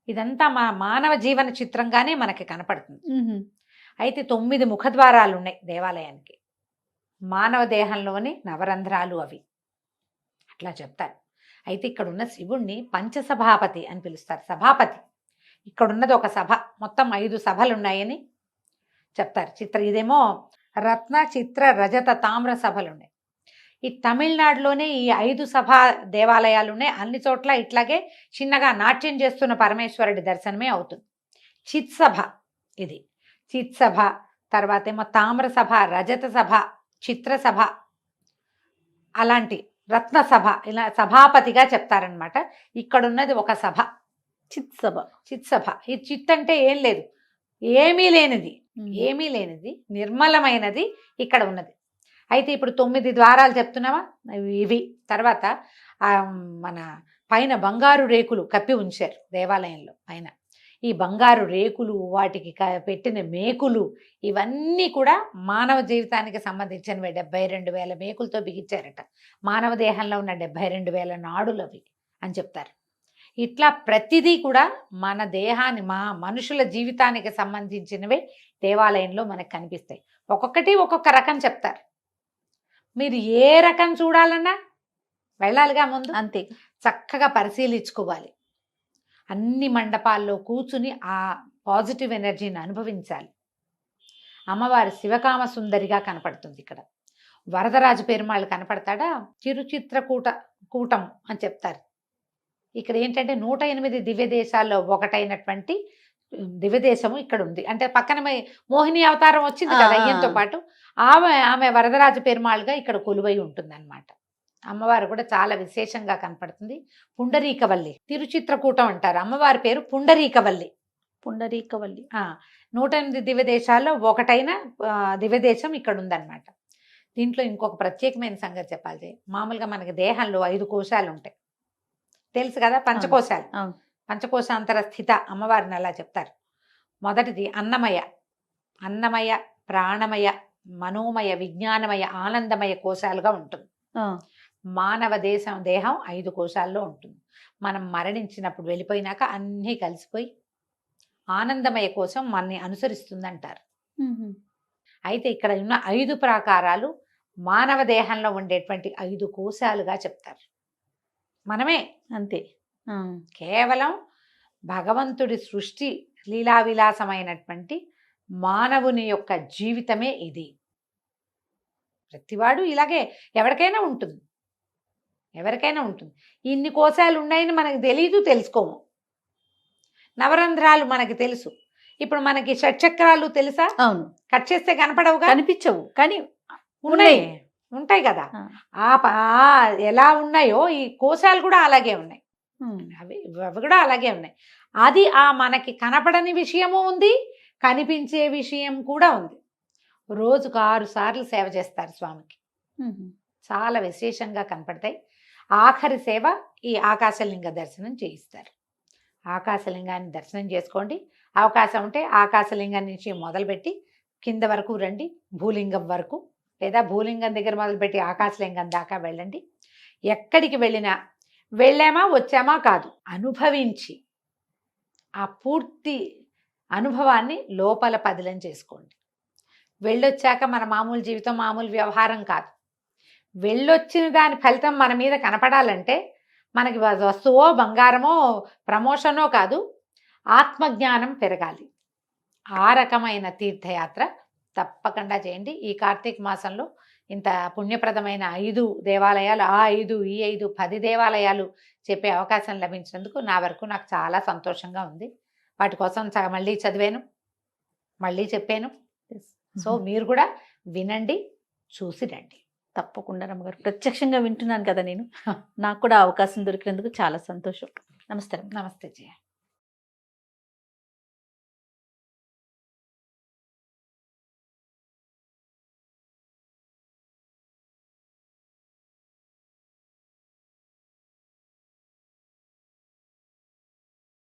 ఇదంతా మానవ జీవన చిత్రంగానే మనకి కనపడుతుంది. అయితే 9 ముఖద్వారాలు ఉన్నాయి దేవాలయానికి. మానవ దేహంలోని నవరంధ్రాలు అవి, అట్లా చెప్తారు. అయితే ఇక్కడ ఉన్న శివుణ్ణి పంచసభాపతి అని పిలుస్తారు. సభాపతి. ఇక్కడ ఉన్నది ఒక సభ, మొత్తం 5 సభలు ఉన్నాయని చెప్తారు. ఇదేమో రత్న, చిత్ర, రజత, తామ్ర సభలు ఉన్నాయి. ఈ తమిళనాడులోనే ఈ 5 సభా దేవాలయాలు ఉన్నాయి. అన్ని చోట్ల ఇట్లాగే చిన్నగా నాట్యం చేస్తున్న పరమేశ్వరుడి దర్శనమే అవుతుంది. చిత్సభ, ఇది చిత్సభ. తర్వాత ఏమో తామ్ర సభ, రజత సభ, చిత్ర సభ, అలాంటి రత్న సభ, ఇలా సభాపతిగా చెప్తారనమాట. ఇక్కడున్నది ఒక సభ, చిత్సభ. ఈ చిత్ అంటే ఏం లేదు, ఏమీ లేనిది నిర్మలమైనది ఇక్కడ ఉన్నది. అయితే ఇప్పుడు 9 ద్వారాలు చెప్తున్నావా, ఇవి. తర్వాత మన పైన బంగారు రేకులు కప్పి ఉంచారు దేవాలయంలో పైన. ఈ బంగారు రేకులు, వాటికి పెట్టిన మేకులు, ఇవన్నీ కూడా మానవ జీవితానికి సంబంధించినవి. 72,000 మేకులతో బిగించారట. మానవ దేహంలో ఉన్న 72,000 నాడులు అవి అని చెప్తారు. ఇట్లా ప్రతిదీ కూడా మన దేహాన్ని, మనుషుల జీవితానికి సంబంధించినవే దేవాలయంలో మనకు కనిపిస్తాయి. ఒక్కొక్కటి ఒక్కొక్క రకం చెప్తారు. మీరు ఏ రకం చూడాలన్నా వెళ్ళాలిగా ముందు, అంతే చక్కగా పరిశీలించుకోవాలి. అన్ని మండపాల్లో కూర్చుని ఆ పాజిటివ్ ఎనర్జీని అనుభవించాలి. అమ్మవారి శివకామ సుందరిగా కనపడుతుంది. ఇక్కడ వరదరాజు పెరుమాళ్ళు కనపడతాడా, కూటం అని చెప్తారు. ఇక్కడ ఏంటంటే 108 దివ్య దేశాల్లో ఒకటైనటువంటి దివ్యదేశము ఇక్కడ ఉంది. అంటే పక్కన మోహిని అవతారం వచ్చింది కదా ఈయంతో పాటు, ఆమె వరదరాజు పెరుమాళ్ళుగా ఇక్కడ కొలువై ఉంటుంది అనమాట. అమ్మవారు కూడా చాలా విశేషంగా కనపడుతుంది. పుండరీకవల్లి, తిరుచిత్రకూటం అంటారు. అమ్మవారి పేరు పుండరీకవల్లి. 108 దివ్య దేశాల్లో ఒకటైన దివ్యదేశం ఇక్కడ ఉందన్నమాట. దీంట్లో ఇంకొక ప్రత్యేకమైన సంగతి చెప్పాలి. మామూలుగా మనకి దేహంలో 5 కోశాలు ఉంటాయి, తెలుసు కదా, పంచకోశాలు. పంచకోశాంతర స్థిత అమ్మవారిని అలా చెప్తారు. మొదటిది అన్నమయ, ప్రాణమయ, మనోమయ, విజ్ఞానమయ, ఆనందమయ కోశాలుగా ఉంటుంది. మానవ దేహం 5 కోశాల్లో ఉంటుంది. మనం మరణించినప్పుడు వెళ్ళిపోయినాక అన్నీ కలిసిపోయి ఆనందమయ కోశం మనని అనుసరిస్తుందంటారు. అయితే ఇక్కడ ఉన్న 5 ప్రాకారాలు మానవ దేహంలో ఉండేటువంటి 5 కోశాలుగా చెప్తారు. మనమే అంతే. కేవలం భగవంతుడి సృష్టి లీలా విలాసమైనటువంటి మానవుని యొక్క జీవితమే ఇది. ప్రతివాడు ఇలాగే ఎవరికైనా ఉంటుంది. ఇన్ని కోశాలు ఉన్నాయని మనకు తెలీదు, తెలుసుకోము. నవరంధ్రాలు మనకి తెలుసు. ఇప్పుడు మనకి షట్చక్రాలు తెలుసా? అవును. కట్ చేస్తే కనపడవుగా, కనిపించవు, కానీ ఉంటాయి కదా. ఎలా ఉన్నాయో ఈ కోశాలు కూడా అలాగే ఉన్నాయి. అవి కూడా అలాగే ఉన్నాయి. అది మనకి కనపడని విషయము ఉంది, కనిపించే విషయం కూడా ఉంది. రోజుకు 6 సార్లు సేవ చేస్తారు స్వామికి. చాలా విశేషంగా కనపడతాయి. ఆఖరి సేవ ఈ ఆకాశలింగ దర్శనం చేయిస్తారు. ఆకాశలింగాన్ని దర్శనం చేసుకోండి. అవకాశం ఉంటే ఆకాశలింగం నుంచి మొదలుపెట్టి కింద వరకు రండి, భూలింగం వరకు, లేదా భూలింగం దగ్గర మొదలుపెట్టి ఆకాశలింగం దాకా వెళ్ళండి. ఎక్కడికి వెళ్ళినా వెళ్ళామా వచ్చామా కాదు, అనుభవించి ఆ పూర్తి అనుభవాన్ని లోపల పదిలం చేసుకోండి. వెళ్ళొచ్చాక మన మామూలు జీవితం, మామూలు వ్యవహారం కాదు. వెళ్ళొచ్చిన దాని ఫలితం మన మీద కనపడాలంటే మనకి వస్తువో, బంగారమో, ప్రమోషనో కాదు, ఆత్మజ్ఞానం పెరగాలి. ఆ రకమైన తీర్థయాత్ర తప్పకుండా చేయండి. ఈ కార్తీక మాసంలో ఇంత పుణ్యప్రదమైన 5 దేవాలయాలు, ఆ 5, ఈ 5, 10 దేవాలయాలు చెప్పే అవకాశం లభించినందుకు నా వరకు నాకు చాలా సంతోషంగా ఉంది. వాటి కోసం మళ్ళీ చదివాను, మళ్ళీ చెప్పాను. సో మీరు కూడా వినండి, చూసి రండి. తప్పకుండా రమ్మగారు, ప్రత్యక్షంగా వింటున్నాను కదా నేను. నాకు కూడా అవకాశం దొరికినందుకు చాలా సంతోషం. నమస్తే. నమస్తే జయ.